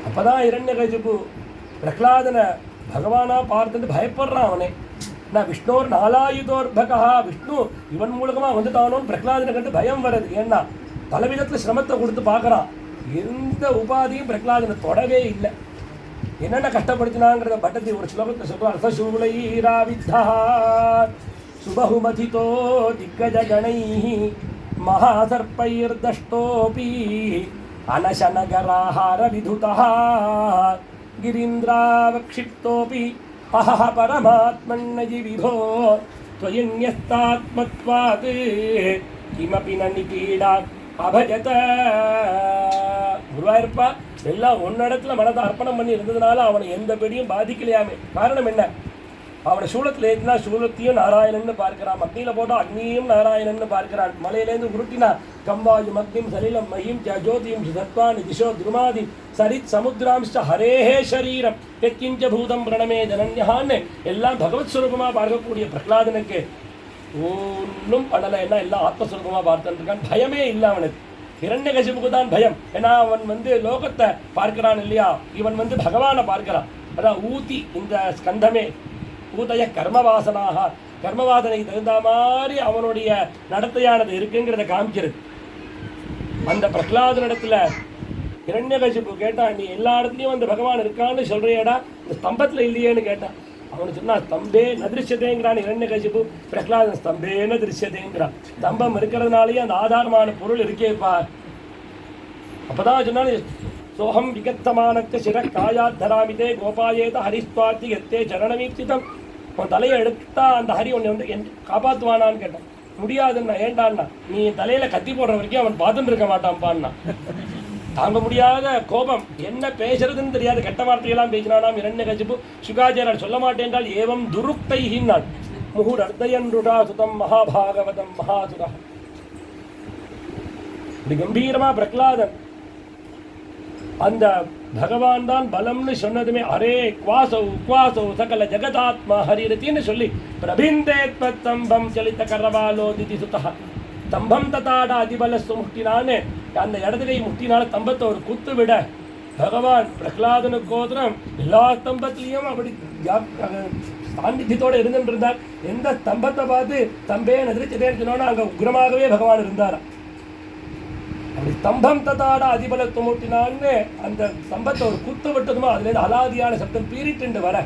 அப்போதான் இரண்யகசிபு பிரகலாதனை பகவானா பார்த்துட்டு பயப்படுறான். அவனே நான் விஷ்ணோர் நாலாயுதோர் பகா, விஷ்ணு இவன் மூலமாக வந்துட்டானோன்னு பிரகலாதனை கண்டு பயம் வருது. ஏன்னா பலவிதத்தில் சிரமத்தை கொடுத்து பார்க்குறான். எந்த உபாதியும் பிரகலாதனை தொடவே இல்லை. என்னென்ன கஷ்டப்படுத்தினாங்கிறத பட்டத்தை ஒரு ஸ்லோகத்தை சொல்கிறார். அசசூலைராவித்தா சுபகுமதிதோ திக்கஜ கணை மகாசர்பைர்தஷ்டோபி அனசனகராஹார விதுதா கிரீந்திராவக்ஷிப்தோபி அஹஹ பரமாத்மன்னஜி விபோ त्वयिन्यस्तात्मत्वात् किमपि न निपीडा அபஜத. குருவாயிருப்பா எல்லாம் ஒன்னிடத்துல மனதை அர்ப்பணம் பண்ணி இருந்ததுனால அவனை எந்த பெடியும் பாதிக்கலையாமே. காரணம் என்ன? அவனை சூளத்தில் ஏற்றினா சூளத்தையும் நாராயணன்னு பார்க்கிறான், அக்னியில் போட்டால் அக்னியும் நாராயணன்னு பார்க்கிறான், மலையிலேருந்து உருட்டினா கம்பாயும் அக்னியும் சலிலம் மகிம் ஜோதியும் சத்வானி திசோ துருமாதி சரித் சமுத்திராம்ச ஹரேஹே ஷரீரம் எத்கிஞ்ச பூதம் பிரணமே ஜனன்யான்னு எல்லாம் பகவத் ஸ்வரூபமாக பார்க்கக்கூடிய பிரகலாதனுக்கு ஒன்றும் பண்ணலை. என்ன எல்லாம் ஆத்மஸ்வரூபமாக பார்த்துட்டு இருக்கான். பயமே இல்லை அவனுக்கு. ஹிரண்யகசிபுக்கு தான் பயம். ஏன்னா அவன் லோகத்தை பார்க்கிறான் இல்லையா, இவன் பகவானை பார்க்கிறான். அதான் ஊதி இந்த ஸ்கந்தமே ஊதய கர்மவாசனாக, கர்மவாசனைக்கு தகுந்த மாதிரி அவனுடைய நடத்தையானது இருக்குங்கிறத காமிக்கிறது. அந்த பிரகலாதனிடத்துல ஹிரண்யகசிபு கேட்டான், நீ எல்லா இடத்துலையும் பகவான் இருக்கான்னு சொல்றியடா, இந்த ஸ்தம்பத்தில் இல்லையேன்னு கேட்டான். அவனு சொன்னா ஸ்தம்பே நதிருஷ்யதேங்கிறான் ஹிரண்யகசிபு. பிரகலாதன் ஸ்தம்பே நதிருஷ்யதேங்கிறான். ஸ்தம்பம் இருக்கிறதுனாலேயே அந்த ஆதாரமான பொருள் இருக்கேப்பா. அப்பதான் சொன்னாலும் சோகம் விகத்தமானத்த சிற காயாத் தராமிதே கோபாயேத ஹரிஸ்வார்த்தி எத்தே சரணமீப்சிதம். உன் தலையை எடுத்தா அந்த ஹரி உன்னை காப்பாற்றுவானான்னு கேட்டான். முடியாதுன்னா. ஏண்டான்னா, நீ தலையில கத்தி போடுற வரைக்கும் அவன் பார்த்துட்டு இருக்க மாட்டான்ப்பான்னா. தாங்க முடியாத கோபம், என்ன பேசுறதுன்னு தெரியாது கெட்ட வார்த்தையெல்லாம் பேசினானாம் ஹிரண்யகசிபு. சுகாச்சாரியர் சொல்ல மாட்டேன்றால் ஏவம் துருக்தைஹின்னாள் முகுர் அர்த்தயன்ருடா சுதம் மகாபாகவதம் மகாசுரா. இப்படி கம்பீரமா பிரகலாதன் அந்த பகவான் தான் பலம்னு சொன்னதுமே அரே குவாசௌ குவாசௌ சகல ஜெகதாத்மா ஹரிரத்தின்னு சொல்லி பிரபிந்தேத்வத் தம்பம் சலித கரவாலோ திதி சுதா தம்பம் ததாட அதிபலஸ்து முட்டினான்னு அந்த இடத்துக்கை முட்டினால தம்பத்தை ஒரு குத்து விட பகவான் பிரகலாதனுக்கோதரம் எல்லா ஸ்தம்பத்திலையும் அப்படி சாநித்தியத்தோடு இருந்துட்டு இருந்தார். எந்த ஸ்தம்பத்தை பார்த்து தம்பே நதிரிச்சதேன்னு சொன்னோன்னா அங்கே உக்ரமாகவே பகவான் இருந்தார். அப்படி ஸ்தம்பம் ததாட அதிபலத்து மூட்டினான்னு அந்த ஸ்தம்பத்தை ஒரு குத்து விட்டதுமோ அதுலேருந்து அலாதியான சப்தம் பீரிட்டு வர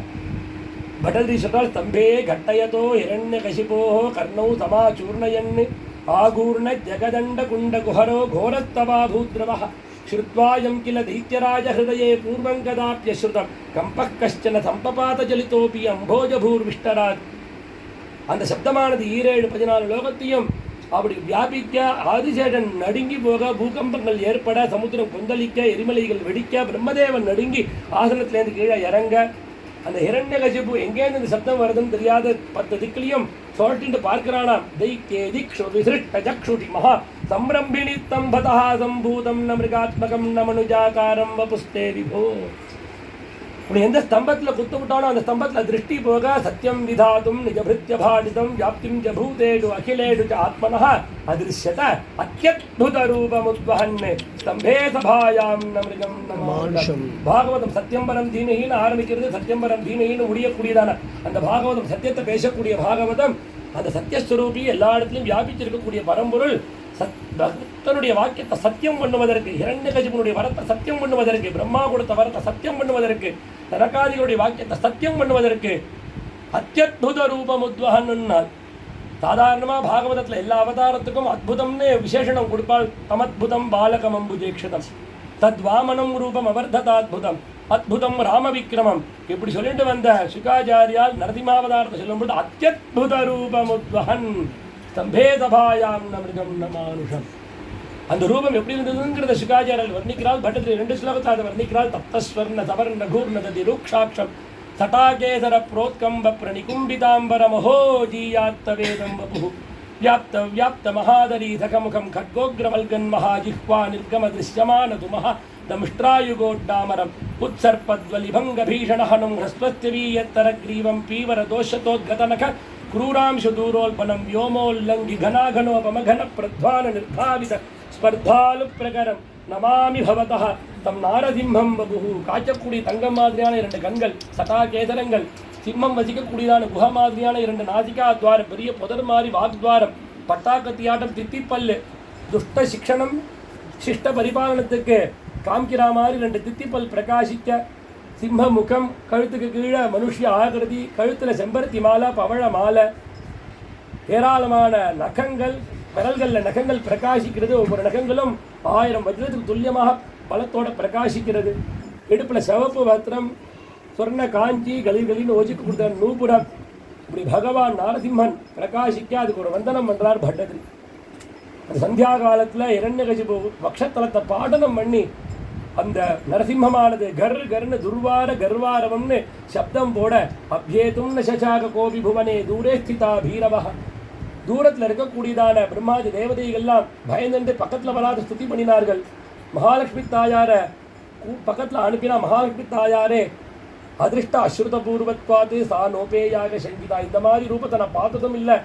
பட்டதிரி சொல்றால் ஸ்தம்பே கட்டயதோ ஹிரண்யகசிபோ கர்ணௌ சமாச்சூர்ணயன்னு ஆகூர்ண ஜெகதண்ட குண்ட குஹரோ கோரஸ்தவா பூத்ரவः ஸ்ருத்வாயம் கில தைத்யராஜ ஹிருதயே பூர்வம் கதாப்யஸ்ருதம் கம்பः கஷ்டன சம்பபாத ஜலிதோபி அம்போஜபூர்விஷ்டராஜ். அந்த சப்தமானது 17-14 லோகத்தையும் அப்படி வியாபிக்க, ஆதிசேடன் நடுங்கி போக, பூகம்பங்கள் ஏற்பட, சமுத்திரம் கொந்தளிக்க, எரிமலைகள் வெடிக்க, பிரம்மதேவன் நடுங்கி ஆசனத்திலேருந்து கீழே இறங்க, அந்த ஹிரண்யகசிபு எங்கேருந்து இந்த சப்தம் வருதுன்னு தெரியாத 10 திக்கிலையும் சோட்டிட்டு பார்க்கிறானாம். தைக்கே திக்ஷு விசிருஷ்ட ஜக்ஷுடி மகா சம்ரம்பிணி தம்பதா சம்பூதம் ந மிருகாத்மகம் ந மனுஜாகாரம் வபுஸ்தே விபோ. இப்படி எந்த ஸ்தம்பத்தில் குத்து விட்டானோ அந்த ஸ்தம்பத்தில் திருஷ்டி போக சத்தியம் விதாதும் நிஜபிருத்திய பாடிதம் வியாப்திம் ஜ பூதேடு அகிலேடு ச ஆத்மனः அதிருஷ்யத அத்யத்புத ரூபமுத்வஹன் ஸ்தம்பே சபாயாம் ந மிருகம் ந மானுஷம். பாகவதம் சத்தியம்பரம் தீமையின்னு ஆரம்பிக்கிறது, சத்தியம்பரம் தீமையின்னு முடியக்கூடியதான அந்த பாகவதம், சத்தியத்தை பேசக்கூடிய பாகவதம், அந்த சத்தியஸ்வரூபி எல்லா இடத்துலையும் வியாபிச்சிருக்கக்கூடிய பரம்பொருள் பக்தனுடைய வாக்கியத்தை சத்தியம் பண்ணுவதற்கு, ஹிரண்யகசிபனுடைய வரத்தை சத்தியம் பண்ணுவதற்கு, பிரம்மா கொடுத்த வரத்தை சத்தியம் பண்ணுவதற்கு, தனகாதிகளுடைய வாக்கியத்தை சத்தியம் பண்ணுவதற்கு அத்யத்புத ரூபம் உத்வஹன்னார். சாதாரணமாக பாகவதத்தில் எல்லா அவதாரத்துக்கும் அத்புதம்னு விசேஷனம் கொடுப்பாள். தமத்புதம் பாலகம் அம்புஜேக்ஷதம் தத்வாமனம் ரூபம் அவர்ததாத்புதம் அத்புதம் ராமவிக்ரமம். இப்படி சொல்லிட்டு வந்த சுகாச்சாரியால் நரசிம்மாவதாரத்தை சொல்லும்போது அத்யத்புத ரூபம் உத்வஹன் ஸ்தம்பே சபாயாம் ந மிருகம் ந மானுஷம். அந்த ரூபம் எப்படி இருந்ததுங்கிறத சுகாச்சாரியர் வர்ணிக்கிறாள். பட்டத்தில் 2 ஸ்லோகத்தை அதை வர்ணிக்கிறாள். தப்தஸ்வர்ண சவர்ண கூர்ண ததி ரூக்ஷாட்சம் சட்டாகேசர புரோத்கம்ப பிரணிகும்பிதாம்பர மஹோ ஜீயாத்த வேதம் வபு வியாப்த வியாப்த மகாதரி சகமுகம் खड्गोग्रवल्गन् महाजिह्वा निर्गम दृश्यमान तुमः दंष्ट्रायुगोड्डामरम् उत्सर्पद्वलिभङ्गभीषणहनुं ह्रस्वत्यवीयत्तरग्रीवं पीवरदोषतोद्गतनख क्रूरांशु दूरोल्पनं व्योमोल्लङ्घि घनाघनोपमघन प्रध्वान निर्भावित स्पर्धालुप्रकरं नमामि भवतः தம் நாரசிம்மம் வபுஹு. காய்ச்சக்கூடிய தங்கம் மாதிரியான 2 கண்கள், சட்டாகேசரங்கள், சிம்மம் வசிக்கக்கூடியதான குஹ மாதிரியான 2 நாசிகா துவாரம், பெரிய புதர் மாதிரி வாக்துவாரம், பட்டாக்கத்தியாட்டம், தித்திப்பல்லு, துஷ்ட சிக்ஷணம் சிஷ்ட பரிபாலனத்துக்கு காமிக்கிற மாதிரி 2 தித்திப்பல் பிரகாசிக்க, சிம்ம முகம், கழுத்துக்கு கீழே மனுஷிய ஆகிருதி, கழுத்தில் செம்பருத்தி மாலை, பவழ மாலை, ஏராளமான நகங்கள், விரல்களில் நகங்கள் பிரகாசிக்கிறது. ஒவ்வொரு நகங்களும் 1000 வஜ்ரத்துக்கு துல்லியமாக பலத்தோட பிரகாசிக்கிறது. இடுப்பில் சிவப்பு வஸ்திரம், சொர்ண காஞ்சி, கலிகளின்னு ஓஜிக்கு கொடுத்த நூபுரம், இப்படி பகவான் நாரசிம்மன் பிரகாசிக்க அதுக்கு ஒரு வந்தனம் பண்றார் பட்டதிரி. அந்த சந்தியா காலத்துல இரண்யகசிபு வக்ஷத்தலத்தை பாடனம் பண்ணி அந்த நரசிம்மமானது கர் கர்னு துர்வார கர்வாரவம்னு சப்தம் போட அப்யேதும் ந சசாக கோபி புவனே தூரே ஸ்திதா பீரவா. தூரத்தில் இருக்கக்கூடியதான பிரம்மாதி தேவதைகள்லாம் பயந்து பக்கத்தில் வராது ஸ்துதி பண்ணினார்கள். மகாலட்சுமி தாயார பக்கத்தில் அனுப்பினா மகாலட்சுமி தாயாரே அதிருஷ்ட அஸ்ருத பூர்வத்வாது சா நோபேயாக சங்கிதா. இந்த மாதிரி ரூபத்தை நான் பார்த்ததும் இல்லை,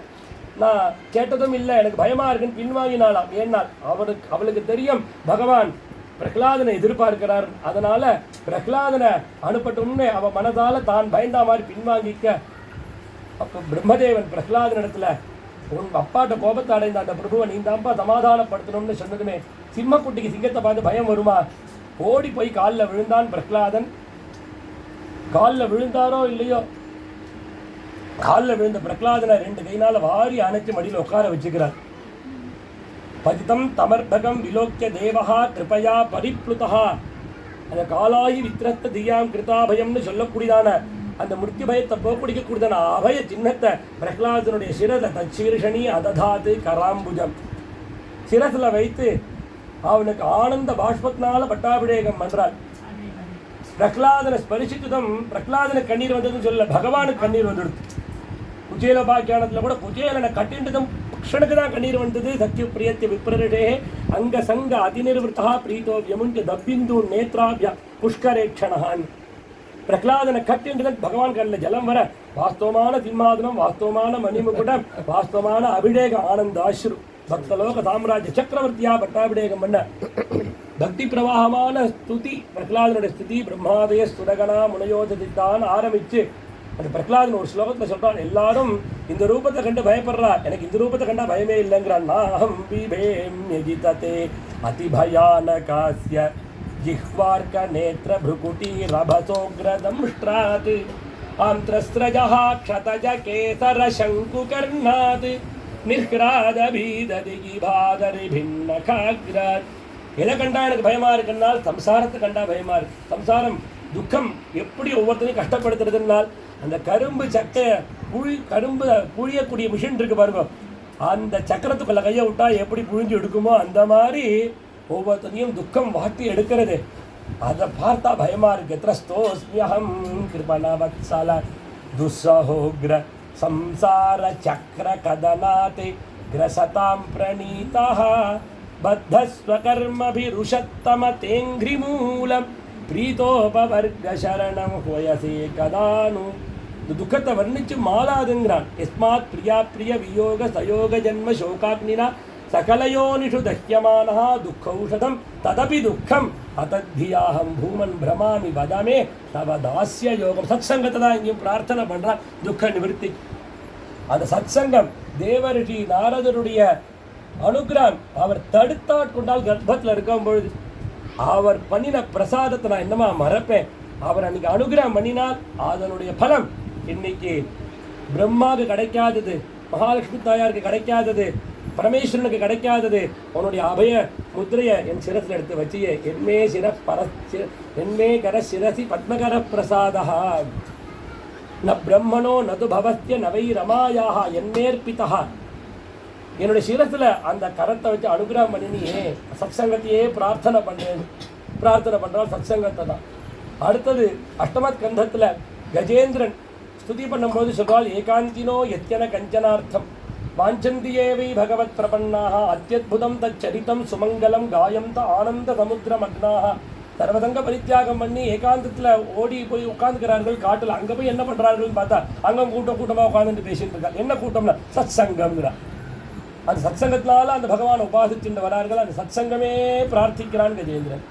நான் கேட்டதும் இல்லை, எனக்கு பயமா இருக்குன்னு பின்வாங்கினாலாம். ஏன்னா அவளுக்கு தெரியும் பகவான் பிரகலாதனை எதிர்பார்க்கிறார். அதனால பிரகலாதனை அனுப்பட்டும்னு அவ மனதால தான் பயந்தா மாதிரி பின்வாங்கிக்க. அப்போ பிரம்மதேவன் பிரகலாதனிடத்துல உன் அப்பாட்ட கோபத்தை அடைந்த அந்த பிரபுவை நீ தான்ப்பா சமாதானப்படுத்தணும்னு சொன்னதுமே சிம்மக்குட்டிக்கு சிங்கத்தை பார்த்து பயம் வருமா? ஓடி போய் காலில் விழுந்தான் பிரகலாதன். காலில் விழுந்தாரோ இல்லையோ, காலில் விழுந்த பிரகலாதனை 2 கையினால வாரி அணைச்சு மடியில் உட்கார வச்சுக்கிறார். பதிதம் தமர்பகம் விலோக்கிய தேவஹா கிருபையா பரிப்ளுதா. அந்த காலாயி வித்ரத்த தியாம் கிருதாபயம்னு சொல்லக்கூடியதான அந்த மிருத்யு பயத்தை போக்குடிக்கக்கூடியதான அபய சின்னத்தை பிரகலாதனுடைய சிரத தச்சீர்ஷணி அததாது கராம்புஜம் சிரசில் வைத்து அவனுக்கு ஆனந்த பாஷ்பத்தினால பட்டாபிஷேகம் பண்றாள். பிரகலாதனை ஸ்பரிசித்ததும் பிரகலாதனுக்கு கண்ணீர் வந்ததுன்னு சொல்ல, பகவானுக்கு கண்ணீர் வந்துடுது. குச்சேலோபாக்கியானத்தில் கூட குச்சேலனை கட்டின்றதும் க்ஷணுக்கு தான் கண்ணீர் வந்தது. சத்யு பிரியத்திய விப்ரரிடே அங்க சங்க அதிநிர்வத்தா பிரீத்தோ வியமுஞ்ச தப்பிந்து நேத்ராபியா புஷ்கரேக்ஷணான். பிரகலாதனை கட்டின்றதும் பகவான் கண்ணில் ஜலம் வர வாஸ்தவமான சிம்மாதனம், வாஸ்தவமான மணிமுகுடம், வாஸ்தவமான அபிஷேக ஆனந்த ஆஸ்ரு பக்தலோக சாம்ராஜ்ய சக்கரவர்த்தியா பட்டாபிஷேகம் பண்ண பக்தி பிரவாகமான ஸ்துதி பிரகலாதனுடைய ஸ்துதி பிரம்மாதய சுரகணா முனையோதித்தான் ஆரம்பிச்சு அந்த பிரகலாதன் ஒரு ஸ்லோகத்தில் சொல்றான், எல்லாரும் இந்த ரூபத்தை கண்டு பயப்படுறா, எனக்கு இந்த ரூபத்தை கண்டா பயமே இல்லைங்கிறான். நாஹம் பிபேம்யஜிததே அதிபயானகாஸ்ய ஜிஹ்வார்க நேத்ர புருகுட்டி ரபசோக்ரதம்ஷ்ட்ராத் ஆந்திரஸ்ரஜஹ க்ஷதஜ கேசர சங்குகர்ணாத் நிர்கிராத பீததிகி பாதரி பின்னகாக்ராத். எதை கண்டா எனக்கு பயமா இருக்குன்னால் சம்சாரத்தை கண்டா பயமா இருக்கு. சம்சாரம் துக்கம் எப்படி ஒவ்வொருத்தரையும் கஷ்டப்படுத்துறதுனால் அந்த கரும்பு சக்கையை கரும்பு புழியக்கூடிய மிஷின் இருக்கு பாருங்க, அந்த சக்கரத்துக்குள்ள கையை விட்டா எப்படி புழிஞ்சு எடுக்குமோ அந்த மாதிரி ஒவ்வொருத்தரையும் துக்கம் வாட்டி எடுக்கிறது. அதை பார்த்தா பயமா இருக்கு. திரஸ்தோஸ்மியஹம் கிருபணவத்சல துஸ்ஸஹோக்ர சம்சார சக்கர கதனாத் கிரசதாம் பிரணீதஹ பத்தஸ்வகர்மபிருஷத்தம தேங்கிரிமூலம் பிரீதோபவர்க சரணம் ஹோயசே கதானு. இந்த துக்கத்தை வர்ணிச்சு மாலாதுங்கிறான். எஸ்மாத் பிரியா பிரிய வியோக சயோக ஜன்ம சோகாக்னினா சகலயோனிஷு தஹ்யமானஹா துக்கௌஷதம் ததபி துக்கம் அதத்தியாஹம் பூமன் பிரமாமி வதமே தவ தாஸ்ய யோகம். சத்சங்கத்தை தான் இங்கேயும் பிரார்த்தனை பண்றான் துக்க நிவர்த்தி. அந்த சத்சங்கம் தேவரிஷி நாரதருடைய அனுகிரகம் அவர் தடுத்தாட்கொண்டால் கர்ப்பத்தில் இருக்கும் பொழுது அவர் பண்ணின பிரசாதத்தை நான் என்னமா மறப்பேன். அவர் அன்னைக்கு அனுகிரகம் பண்ணினால் அதனுடைய பலம் இன்னைக்கு பிரம்மாவுக்கு கிடைக்காதது, மகாலட்சுமி தாயாருக்கு கிடைக்காதது, பரமேஸ்வரனுக்கு கிடைக்காதது. உன்னுடைய அபய முத்திரையை என் சிரசில் எடுத்து வச்சியே. என்மே கர சிரசி பத்மகர பிரசாதா ந பிரம்மனோ நது பவஸ்ய நவை ரமாயாக என்மேற்பிதா. என்னுடைய சிரசில் அந்த கரத்தை வச்சு அனுகிரகம் பண்ணினியே. சத்சங்கத்தையே பிரார்த்தனை பண்ணுறான் சத்சங்கத்தை தான். அடுத்தது அஷ்டமத் கந்தத்தில் கஜேந்திரன் ஸ்துதி பண்ணும்போது சொல்வாள், ஏகாந்தினோ எத்தன கஞ்சனார்த்தம் வாஞ்சந்தியேவை பகவத் பிரபன்னாக அத்தியுதம் தச்சரித்தம் சுமங்கலம் காயம் த ஆனந்த சமுத்திரமக்னாக. சர்வதங்க பரித்தியாகம் பண்ணி ஏகாந்தத்தில் ஓடி போய் உட்காந்துக்கிறார்கள் காட்டில். அங்கே போய் என்ன பண்ணுறார்கள் பார்த்தா அங்கே கூட்டமாக உட்காந்துட்டு பேசிட்டு இருக்காங்க. என்ன கூட்டம்னா சத் சங்கம்ங்கிறார். அந்த சத் சங்கத்தினால அந்த பகவான் உபாசிச்சுட்டு வரார்கள். அந்த சத் சங்கமே பிரார்த்திக்கிறான் கஜேந்திரன்.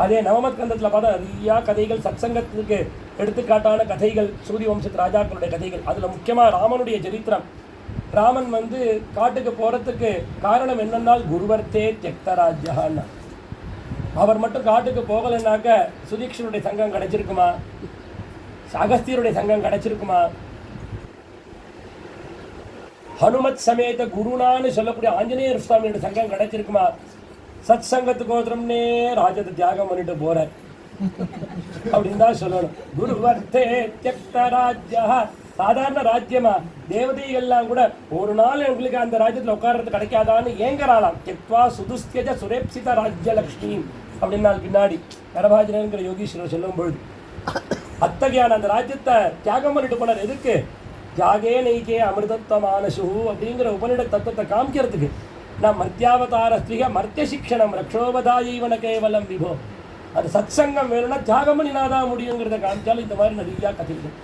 அதே நவமத் கந்தத்தில் பார்த்தா நிறையா கதைகள் சத் சங்கத்துக்கு எடுத்துக்காட்டான கதைகள், சூரிய வம்சத்து ராஜாக்களுடைய கதைகள். அதில் முக்கியமாக ராமனுடைய சரித்திரம். ராமன் காட்டுக்கு போகிறதுக்கு காரணம் என்னன்னால் குருவர்த்தே தியக்தராஜ்யான்னா. அவர் மட்டும் காட்டுக்கு போகலைன்னாக்க சுதீக்ஷனுடைய சங்கம் கிடைச்சிருக்குமா, அகஸ்தியருடைய சங்கம் கிடைச்சிருக்குமா, ஹனுமத் சமேத குருனான்னு சொல்லக்கூடிய ஆஞ்சநேயர் சுவாமியோட சங்கம் கிடைச்சிருக்குமா? சத் சங்கத்துக்கு ஒருத்தரம்னே ராஜத்தை தியாகம் பண்ணிட்டு போறார் அப்படின்னு தான் சொல்லணும். குருவர்த்தே தியக்தராஜ்யா சாதாரண ராஜ்யமா? தேவதைகள்லாம் கூட ஒரு நாள் எங்களுக்கு அந்த ராஜ்யத்தில் உட்கார்றது கிடைக்காதான்னு ஏங்கறாளாம். தெக்வா சுதுஸ்தியஜ சுரேப்சித ராஜ்யலக்ஷ்மி அப்படின்னால் பின்னாடி கரபாஜனங்கிற யோகீஸ்வரர் சொல்லும் பொழுது அத்தகையான அந்த ராஜ்யத்தை தியாகம் பண்ணிட்டு போனார். எதுக்கு? தியாகே நெய்கே அமிர்தத்வமானசு அப்படிங்கிற உபனிட தத்துவத்தை காமிக்கிறதுக்கு. நான் மர்த்தியாவதாரஸ்திக மர்த்திய சிக்ஷணம் ரக்ஷோபதாயீவன கேவலம் விபோ. அது சத்சங்கம் வேணும்னா தியாகம் பண்ணினாதான் முடியுங்கிறத காமிச்சாலும் இந்த மாதிரி நிறையா கதைகள்.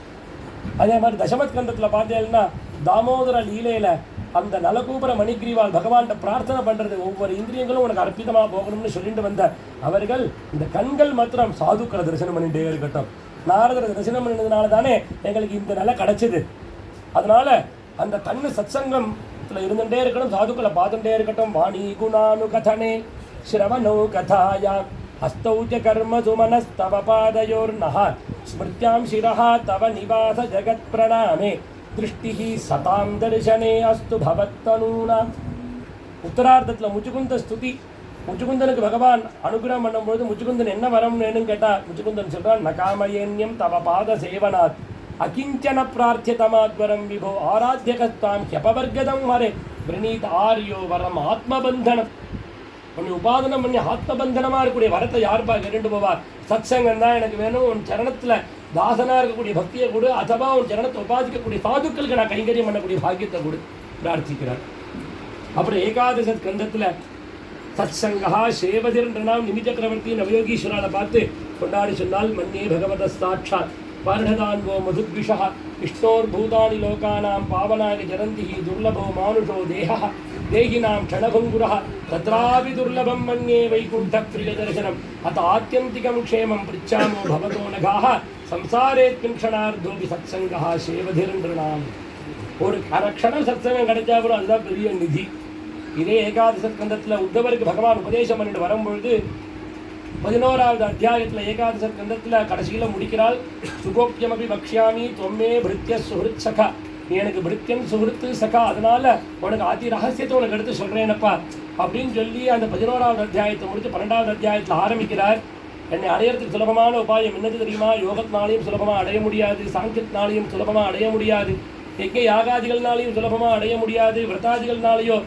அதே மாதிரி தசமஸ்கந்தத்தில் பார்த்தேன்னா தாமோதர லீலையில் அந்த நலகூபர மணிகிரிவால் பகவான்கிட்ட பிரார்த்தனை பண்ணுறது, ஒவ்வொரு இந்திரியங்களும் உனக்கு அர்ப்பிதமாக போகணும்னு சொல்லிட்டு வந்த அவர்கள் இந்த கண்கள் மாத்திரம் சாதுக்களை தரிசனம் பண்ணிட்டே இருக்கட்டும். நாரதரை தரிசனம் பண்ணினதுனால தானே எங்களுக்கு இந்த நிலை கிடைச்சிது. அதனால அந்த கண்ணு சத்சங்கத்தில் இருந்துகிட்டே இருக்கணும், சாதுக்களை பார்த்துட்டே இருக்கட்டும். வாணி குணானு கதனே ஸ்ரவணோ கதாயா ஹஸ்தௌச்ச கர்மசு மனஸ்தவ பாதயோர்நஹ ஸ்மிருத்யாம் சிரஹ தவ நிவாச ஜகத் பிரணாமே திருஷ்டிஹி சதாம் தரிசனே அஸ்து பவத்தனூனா. உத்தரார்த்தத்தில் முச்சுகுந்த ஸ்துதி. முச்சுகுந்தனுக்கு பகவான் அனுகிரகம் பண்ணும்போது முச்சுகுந்தன் என்ன வரம் வேணும்னு கேட்டால் முச்சுகுந்தன் சொல்கிறான், நகாமயேன்யம் தவ பாத சேவனாத் அகிஞ்சன பிரார்த்தியதமாத்வரம் விபோ ஆராத்தியகஸ்தாம் ஹ்யபவர்கதம் ஹரே பிரணீத் ஆர்யோ வரம் ஆத்மபந்தனம். உன்னை உபாதனம் பண்ணி ஆத்மபந்தனமாக இருக்கக்கூடிய வரத்தை யாருப்பா கேட்டு போவார்? சத்சங்கம் தான் எனக்கு வேணும், உன் சரணத்தில் தாசனாக இருக்கக்கூடிய பக்தியை கொடு, அதுவா உன் சரணத்தை உபாதிக்கக்கூடிய சாதுக்களுக்கு நான் கைங்கரியம் பண்ணக்கூடிய பாக்கியத்தை கொடு பிரார்த்திக்கிறார். அப்புறம் ஏகாதச ஸ்கந்தத்தில் சத்சங்கா சேவதிர்ன்றாம் நிமி சக்கரவர்த்தி நவயோகீஸ்வராவை பார்த்து கொண்டாடி சொன்னால், மன்யே பகவத சாட்சாத் பார்ணதான்வோ மதுத்விஷா விஷ்ணோர்பூதானி லோகானாம் பாவனாக ஜரந்திஹி துர்லபோ மானுஷோ தேஹ தேகினாம் க்ஷணபங்குரः தத்ராபி துர்லபம் மன்யே வைகுண்ட பிரியதர்சனம் அத ஆத்யந்திகம் க்ஷேமம் பிரிச்சாமோ பவதோ நகாः சம்சாரேத்மின் க்ஷணார்த்தோபி சத்சங்கா சேவதிர்ன்றாம். ஒரு க்ஷணம் சத்சங்கம் கிடைச்சா கூட அதுதான் பெரிய நிதி. இதே ஏகாதச ஸ்கந்தத்தில் உத்தவருக்கு பகவான் உபதேசம் பண்ணிட்டு வரும்பொழுது 11வது அத்தியாயத்தில் ஏகாதச ஸ்கந்தத்தில் கடைசியில் முடிக்கிறாள். சுகோப்பியமபி பக்ஷ்யாமி தொம்மே பிருத்திய சுஹൃத் சகா. நீ எனக்கு பிருத்தியன் சுஹൃத்து சகா, அதனால உனக்கு ஆதி ரகசியத்தை உனக்கு எடுத்து சொல்கிறேனப்பா அப்படின்னு சொல்லி அந்த 11வது அத்தியாயத்தை முடித்து 12வது அத்தியாயத்தில் ஆரம்பிக்கிறார். என்னை அடையிறதுக்கு சுலபமான உபாயம் என்னது தெரியுமா? யோகத்தினாலையும் சுலபமாக அடைய முடியாது, சாங்கியத்தினாலையும் சுலபமாக அடைய முடியாது, யஜ்ஞ யாகாதிகள்னாலையும் சுலபமாக அடைய முடியாது, விரதாதிகள்னாலேயோ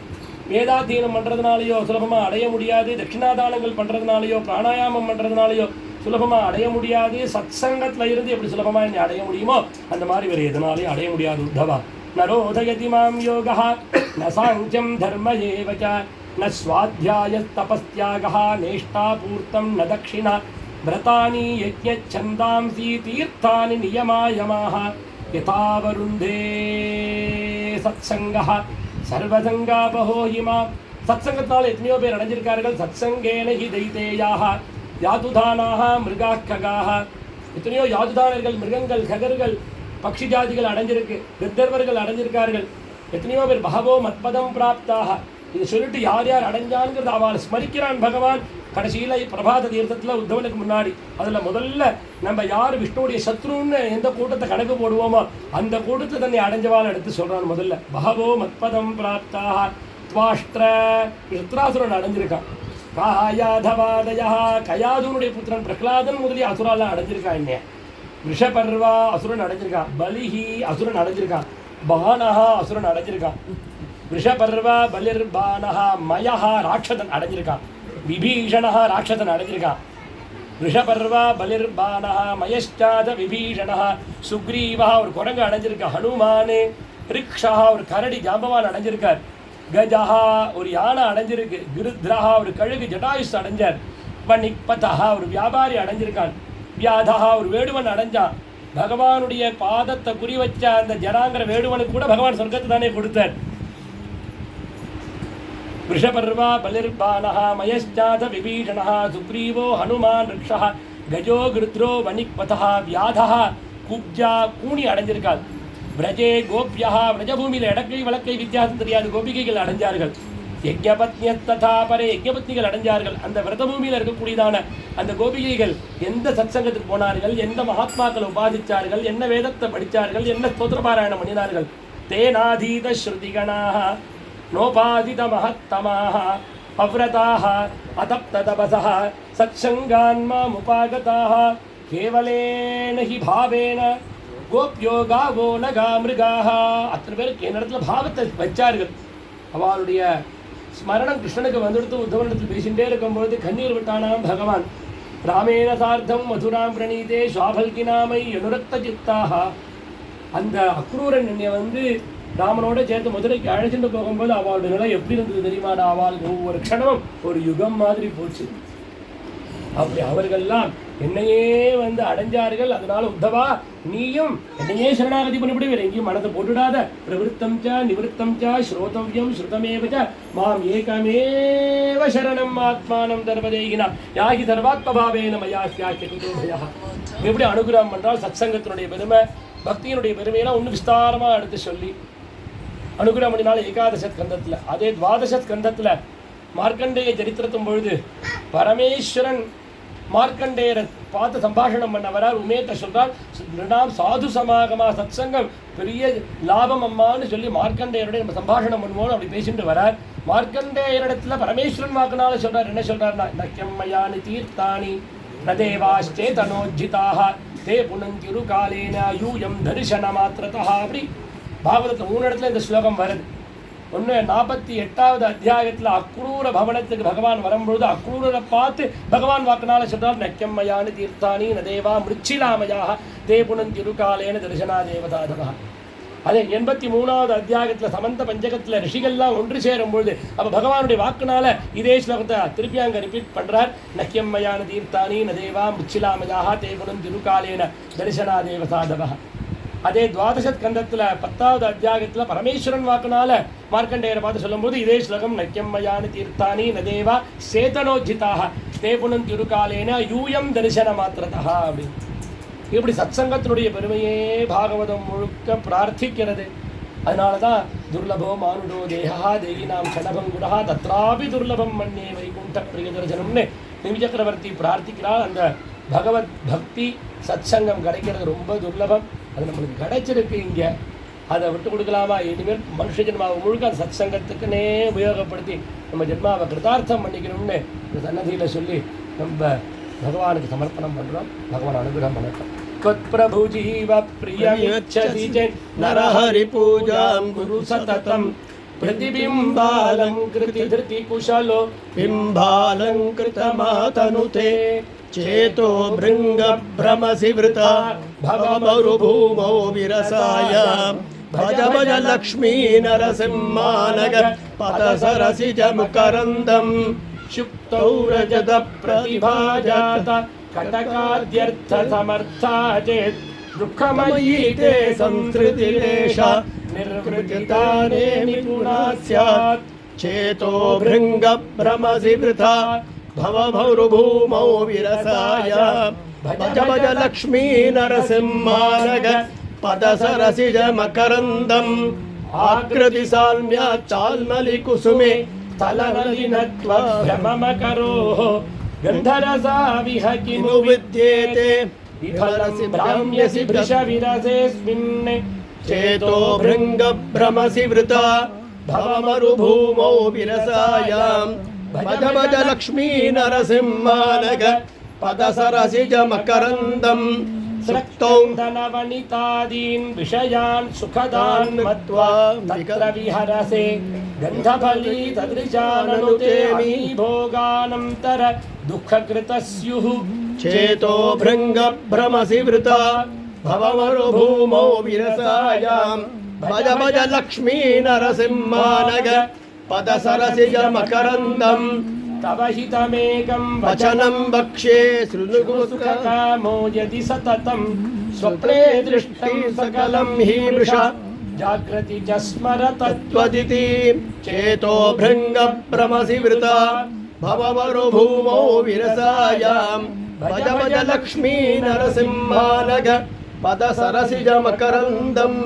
வேதாத்தியனம் பண்ணுறதுனாலையோ சுலபமாக அடைய முடியாது, தட்சிணாதானங்கள் பண்ணுறதுனாலையோ பிராணாயாமம் பண்ணுறதுனாலையோ சுலபமாக அடைய முடியாது. சத்சங்கத்தில் இருந்து எப்படி சுலபமாக என்னை அடைய முடியுமோ அந்த மாதிரி வேறு எதனாலையும் அடைய முடியாது. உத்தவா நரோதயதி மாம் யோகா ந சாங்கியம் தர்ம ஏவச ந ஸ்வாத்யாய தபஸ்தியாகா நேஷ்டா பூர்த்தம் ந தட்சிணா விரதானி யஜ்ஞச்சந்தாம்சி தீர்த்தானி நியமாயமாக யதாவருந்தே சத்சங்கா சர்வசங்காபஹோஹிமா. சத்சங்கத்தால் எத்தனையோ பேர் அடைஞ்சிருக்கார்கள். சத்சங்கேன ஹி தைத்தேயாக யாதுதானாக மிருகாக் ககாக. எத்தனையோ யாதுதானர்கள், மிருகங்கள், ககர்கள், பக்ஷி ஜாதிகள் அடைஞ்சிருக்கு, கந்தர்வர்கள் அடைஞ்சிருக்கார்கள். எத்தனையோ பேர் பகவோ மத்பதம் பிராப்தாக. இது சொல்லிட்டு யார் யார் அடைஞ்சான்ங்கிறது அவள் ஸ்மரிக்கிறான் பகவான். கடைசியில் பிரபாத தீர்த்தத்தில் உத்தவனுக்கு முன்னாடி அதில் முதல்ல நம்ம யார் விஷ்ணுடைய சத்ருன்னு எந்த கூட்டத்தை கணக்கு போடுவோமோ அந்த கூட்டத்தில் தன்னை அடைஞ்சவாள் எடுத்து சொல்கிறான். முதல்ல பகவோ மத்பதம் பிராப்தாக துவாஷ்டிர ருத்ராசுரன் அடைஞ்சிருக்கான். காயாதவாதயா கயாதுனுடைய புத்திரன் பிரகலாதன் முதலிய அசுராலாம் அடைஞ்சிருக்கான். என்ன ரிஷபர்வா அசுரன் அடைஞ்சிருக்கான், பலிஹி அசுரன் அடைஞ்சிருக்கான், பானஹா அசுரன் அடைஞ்சிருக்கான், ரிஷபர்வா பலிர்பானஹா மயஹா ராட்சதன் அடைஞ்சிருக்கான், விபீஷணஹா ராட்சதன் அடைஞ்சிருக்கான். ரிஷபர்வா பலிர்பானஹா மயஷ்டாத விபீஷணஹா சுக்ரீவா ஒரு குரங்கு அடைஞ்சிருக்கான், ஹனுமானே ரிக்ஷா ஒரு கரடி ஜாம்பவான் அடைஞ்சிருக்கார், கஜஹா ஒரு யானை அடைஞ்சிருக்கு, கிருத்ரஹா ஒரு கழுகு ஜடாயுஸ் அடைஞ்சார், வணிக்பதஹா ஒரு வியாபாரி அடைஞ்சிருக்கான், வியாதஹா ஒரு வேடுவன் அடைஞ்சான். பகவானுடைய பாதத்தை குறி வச்ச அந்த ஜராங்கிற வேடுவனுக்கு கூட பகவான் சொர்க்கத்தை தானே கொடுத்தார். ரிஷபர்வா பலிர்பானஹா மயஷ்டாத விபீஷணஹா சுக்ரீவோ ஹனுமான் ரிக்ஷா கஜோ கிருத்ரோ வணிக்பதஹா வியாதஹா குப்ஜா கூனி அடைஞ்சிருக்காள். பிரஜே கோபியா விரஜபூமியில் இடக்கை வழக்கை வித்தியாசம் தெரியாது கோபிகைகள் அடைஞ்சார்கள். யஜ்ஞபத்னியத்ததா பரே யஜ்ஞபத்னிகள் அடைஞ்சார்கள். அந்த விரதபூமியில் இருக்கக்கூடியதான அந்த கோபிகைகள் எந்த சத்சங்கத்துக்கு போனார்கள், எந்த மகாத்மாக்களை உபாதிச்சார்கள், என்ன வேதத்தை படித்தார்கள், என்ன ஸ்தோத்திரபாராயணம் பண்ணினார்கள். தேனாதீத ஸ்ருதிகணாக நோபாதித மகத்தமாக அவ்ரதாக அதப்ததபசः சத்சங்கான்மாமுபாகதாக கேவலேன ஹி பாவேன கோப்யோகா ஓ நகா மிருகாக அத்தனை பேருக்கு என்னிடத்துல பாவத்தை வச்சார்கள். அவளுடைய ஸ்மரணம் கிருஷ்ணனுக்கு வந்துடுத்து உத்தவனிடத்தில் பேசிகிட்டே இருக்கும்பொழுது கண்ணீர் விட்டானாம் பகவான். ராமேண சார்த்தம் மதுராம் பிரணீதே ஸ்வாபல்கினாமை அனுரக்த சித்தாக. அந்த அக்ரூரன் என்னை ராமனோட சேர்த்து மதுரைக்கு அழைச்சிட்டு போகும்போது அவளுடைய நிலை எப்படி இருந்தது தெரியுமாடா? அவளுக்கு ஒவ்வொரு க்ஷணமும் ஒரு யுகம் மாதிரி போச்சு. அப்படி அவர்கள்லாம் என்னையே அடைஞ்சார்கள். அதனால உத்தவா நீயும் என்னையே சரணாகதி பண்ணிவிடு, வேற எங்கேயும் மனத்தை போட்டுடாத. பிரவருத்தம் ச நிவருத்தம் ச ஸ்ரோதவ்யம் ஸ்ருதமேவ ச மாம் ஏகமேவ சரணம் ஆத்மானம் தர்வதேகினா யாகி சர்வாத்மபாவேன மயா ஸ்யாக்கியகுதோபயா. எப்படி அனுகிரகம் என்றால் சத்சங்கத்தினுடைய பெருமை, பக்தியினுடைய பெருமையெல்லாம் ஒன்று விஸ்தாரமாக எடுத்து சொல்லி அனுகிரகம் பண்ணினால ஏகாதச ஸ்கந்தத்தில். அதே துவாதச ஸ்கந்தத்தில் மார்க்கண்டேய சரித்திரத்தும் பொழுது பரமேஸ்வரன் மார்க்கண்டேயரை பார்த்து சம்பாஷணம் பண்ண வரார். உமேத்த சொல்றார், நாம் சாது சமாகமா சத்சங்கம் பெரிய லாபம் அம்மான்னு சொல்லி மார்க்கண்டேயருடைய நம்ம சம்பாஷணம் பண்ணுவோம் அப்படி பேசிட்டு வரார். மார்க்கண்டேயரிடத்துல பரமேஸ்வரன் வாக்குனால சொல்றார். என்ன சொல்றாருன்னா, நக்கியம்மயானி தீர்த்தானி நதேவாஸ்தே தனோஜிதாக தே புனந்திரு காலேன யூயம் தரிசன மாத்திரதா. அப்படி பாகவதத்தில் 3 இடத்துல இந்த ஸ்லோகம் வருது. ஒன்று 48வது அத்தியாயத்தில் அக்ரூர பவனத்துக்கு பகவான் வரும்பொழுது அக்ரூரரை பார்த்து பகவான் வாக்குனால சொல்றார், நக்கியம்மயானி தீர்த்தானி நதேவா மிருச்சிலாமயாக தே புனந்திருகாலேன தரிசனா தேவதாதவா. அதே 83வது அத்தியாயத்தில் சமந்த பஞ்சகத்தில் ரிஷிகள்லாம் ஒன்று சேரும்பொழுது அப்போ பகவானுடைய வாக்குனால இதே ஸ்லோகத்தை திருப்பி அங்கே ரிப்பீட் பண்ணுறார். நக்கியம்மயான தீர்த்தானி நதேவா மிச்சிலாமயாக தேகுணம் திருக்காலேன தரிசனா தேவசாதவா. அதே துவாதச ஸ்கந்தத்தில் 10வது அத்தியாயத்தில் பரமேஸ்வரன் வாக்குனால மார்க்கண்டேயரை பார்த்து சொல்லும்போது இதே ஸ்லோகம் நக்கியம்மயான தீர்த்தானி நதேவா சேதனோஜிதாக தேகுணம் திருக்காலேன யூயம் தரிசன மாத்திரதா. அப்படின்னு இப்படி சத்சங்கத்தினுடைய பெருமையே பாகவதம் முழுக்க பிரார்த்திக்கிறது. அதனால தான் துர்லபோ மானுடோ தேகா தேகினாம் க்ஷணபங்குரா தத்ராபி துர்லபம் மன்னே வைகுண்ட பிரியதர்சனம்னு நிமிச்சக்கரவர்த்தி பிரார்த்திக்கிறார். அந்த பகவத் பக்தி சத்சங்கம் கிடைக்கிறது ரொம்ப துர்லபம். அது நம்மளுக்கு கிடைச்சிருக்கு இங்கே, அதை விட்டு கொடுக்கலாமா? இனிமேல் மனுஷ ஜென்மாவை முழுக்க அந்த சத்சங்கத்துக்குன்னே உபயோகப்படுத்தி நம்ம ஜென்மாவை கிருதார்த்தம் பண்ணிக்கணும்னு இந்த சன்னதியில் சொல்லி நம்ம பகவானுக்கு சமர்ப்பணம் பண்ணுறோம். பகவான் அனுகிரகம் பண்ணட்டும். त्वत्प्रभु जीव प्रियमिच्छति चेत् नरहरि पूजां गुरु सततं प्रतिबिम्बालङ्कृति धृति कुशलो बिम्बालङ्कृतमातनुते चेतो भृङ्ग भ्रमसि वृता भवमरुभूमौ विरसाय भज भज लक्ष्मी नरसिंहानग पदसरसिजमुकरन्दं शुक्तौ रजत प्रतिभाजाता कटकाद्यर्थ समर्था चेत् दुःखमयी ते संस्कृतिरेषा निर्वृतिताने निपुणा स्यात् चेतो भृङ्ग भ्रमसि वृथा भवमरुभूमौ विरसाय भज भज लक्ष्मी नरसिंहानग पदसरसिज मकरन्दम् आकृति साम्या चाल्मलिकुसुमे तलनलिनत्वभ्रममकरोः गन्धरसा विह किमु विद्येते विफलसि भ्राम्यसि वृषविरसेऽस्मिन् चेतो भृङ्ग भ्रमसि वृथा भवमरुभूमौ विरसायां भज भज लक्ष्मी नरसिंहानग पदसरसिज मकरन्दम् सृक्तौ धनवनितादीन् विषयान् सुखदान् मत्वा तत्र विहरसे गन्धफली तदृशाननुते भोगानन्तर दुःखकृतस्युः चेतो भृङ्ग भ्रमसि वृथा भवमरुभूमौ विरसायां भज भज लक्ष्मी नरसिंहानग पदसरसिज मकरन्दम् तव हितमेकं वचनं वक्ष्ये शृणुगुसुखकामो यदि सततं स्वप्ने दृष्टं सकलं हि मृषा जागृति च स्मर तत्त्वदिति चेतो भृङ्ग भ्रमसि वृथा भवमरुभूमौ विरसायां भज भज लक्ष्मी नरसिंहानग पदसरसिज मकरन्दम्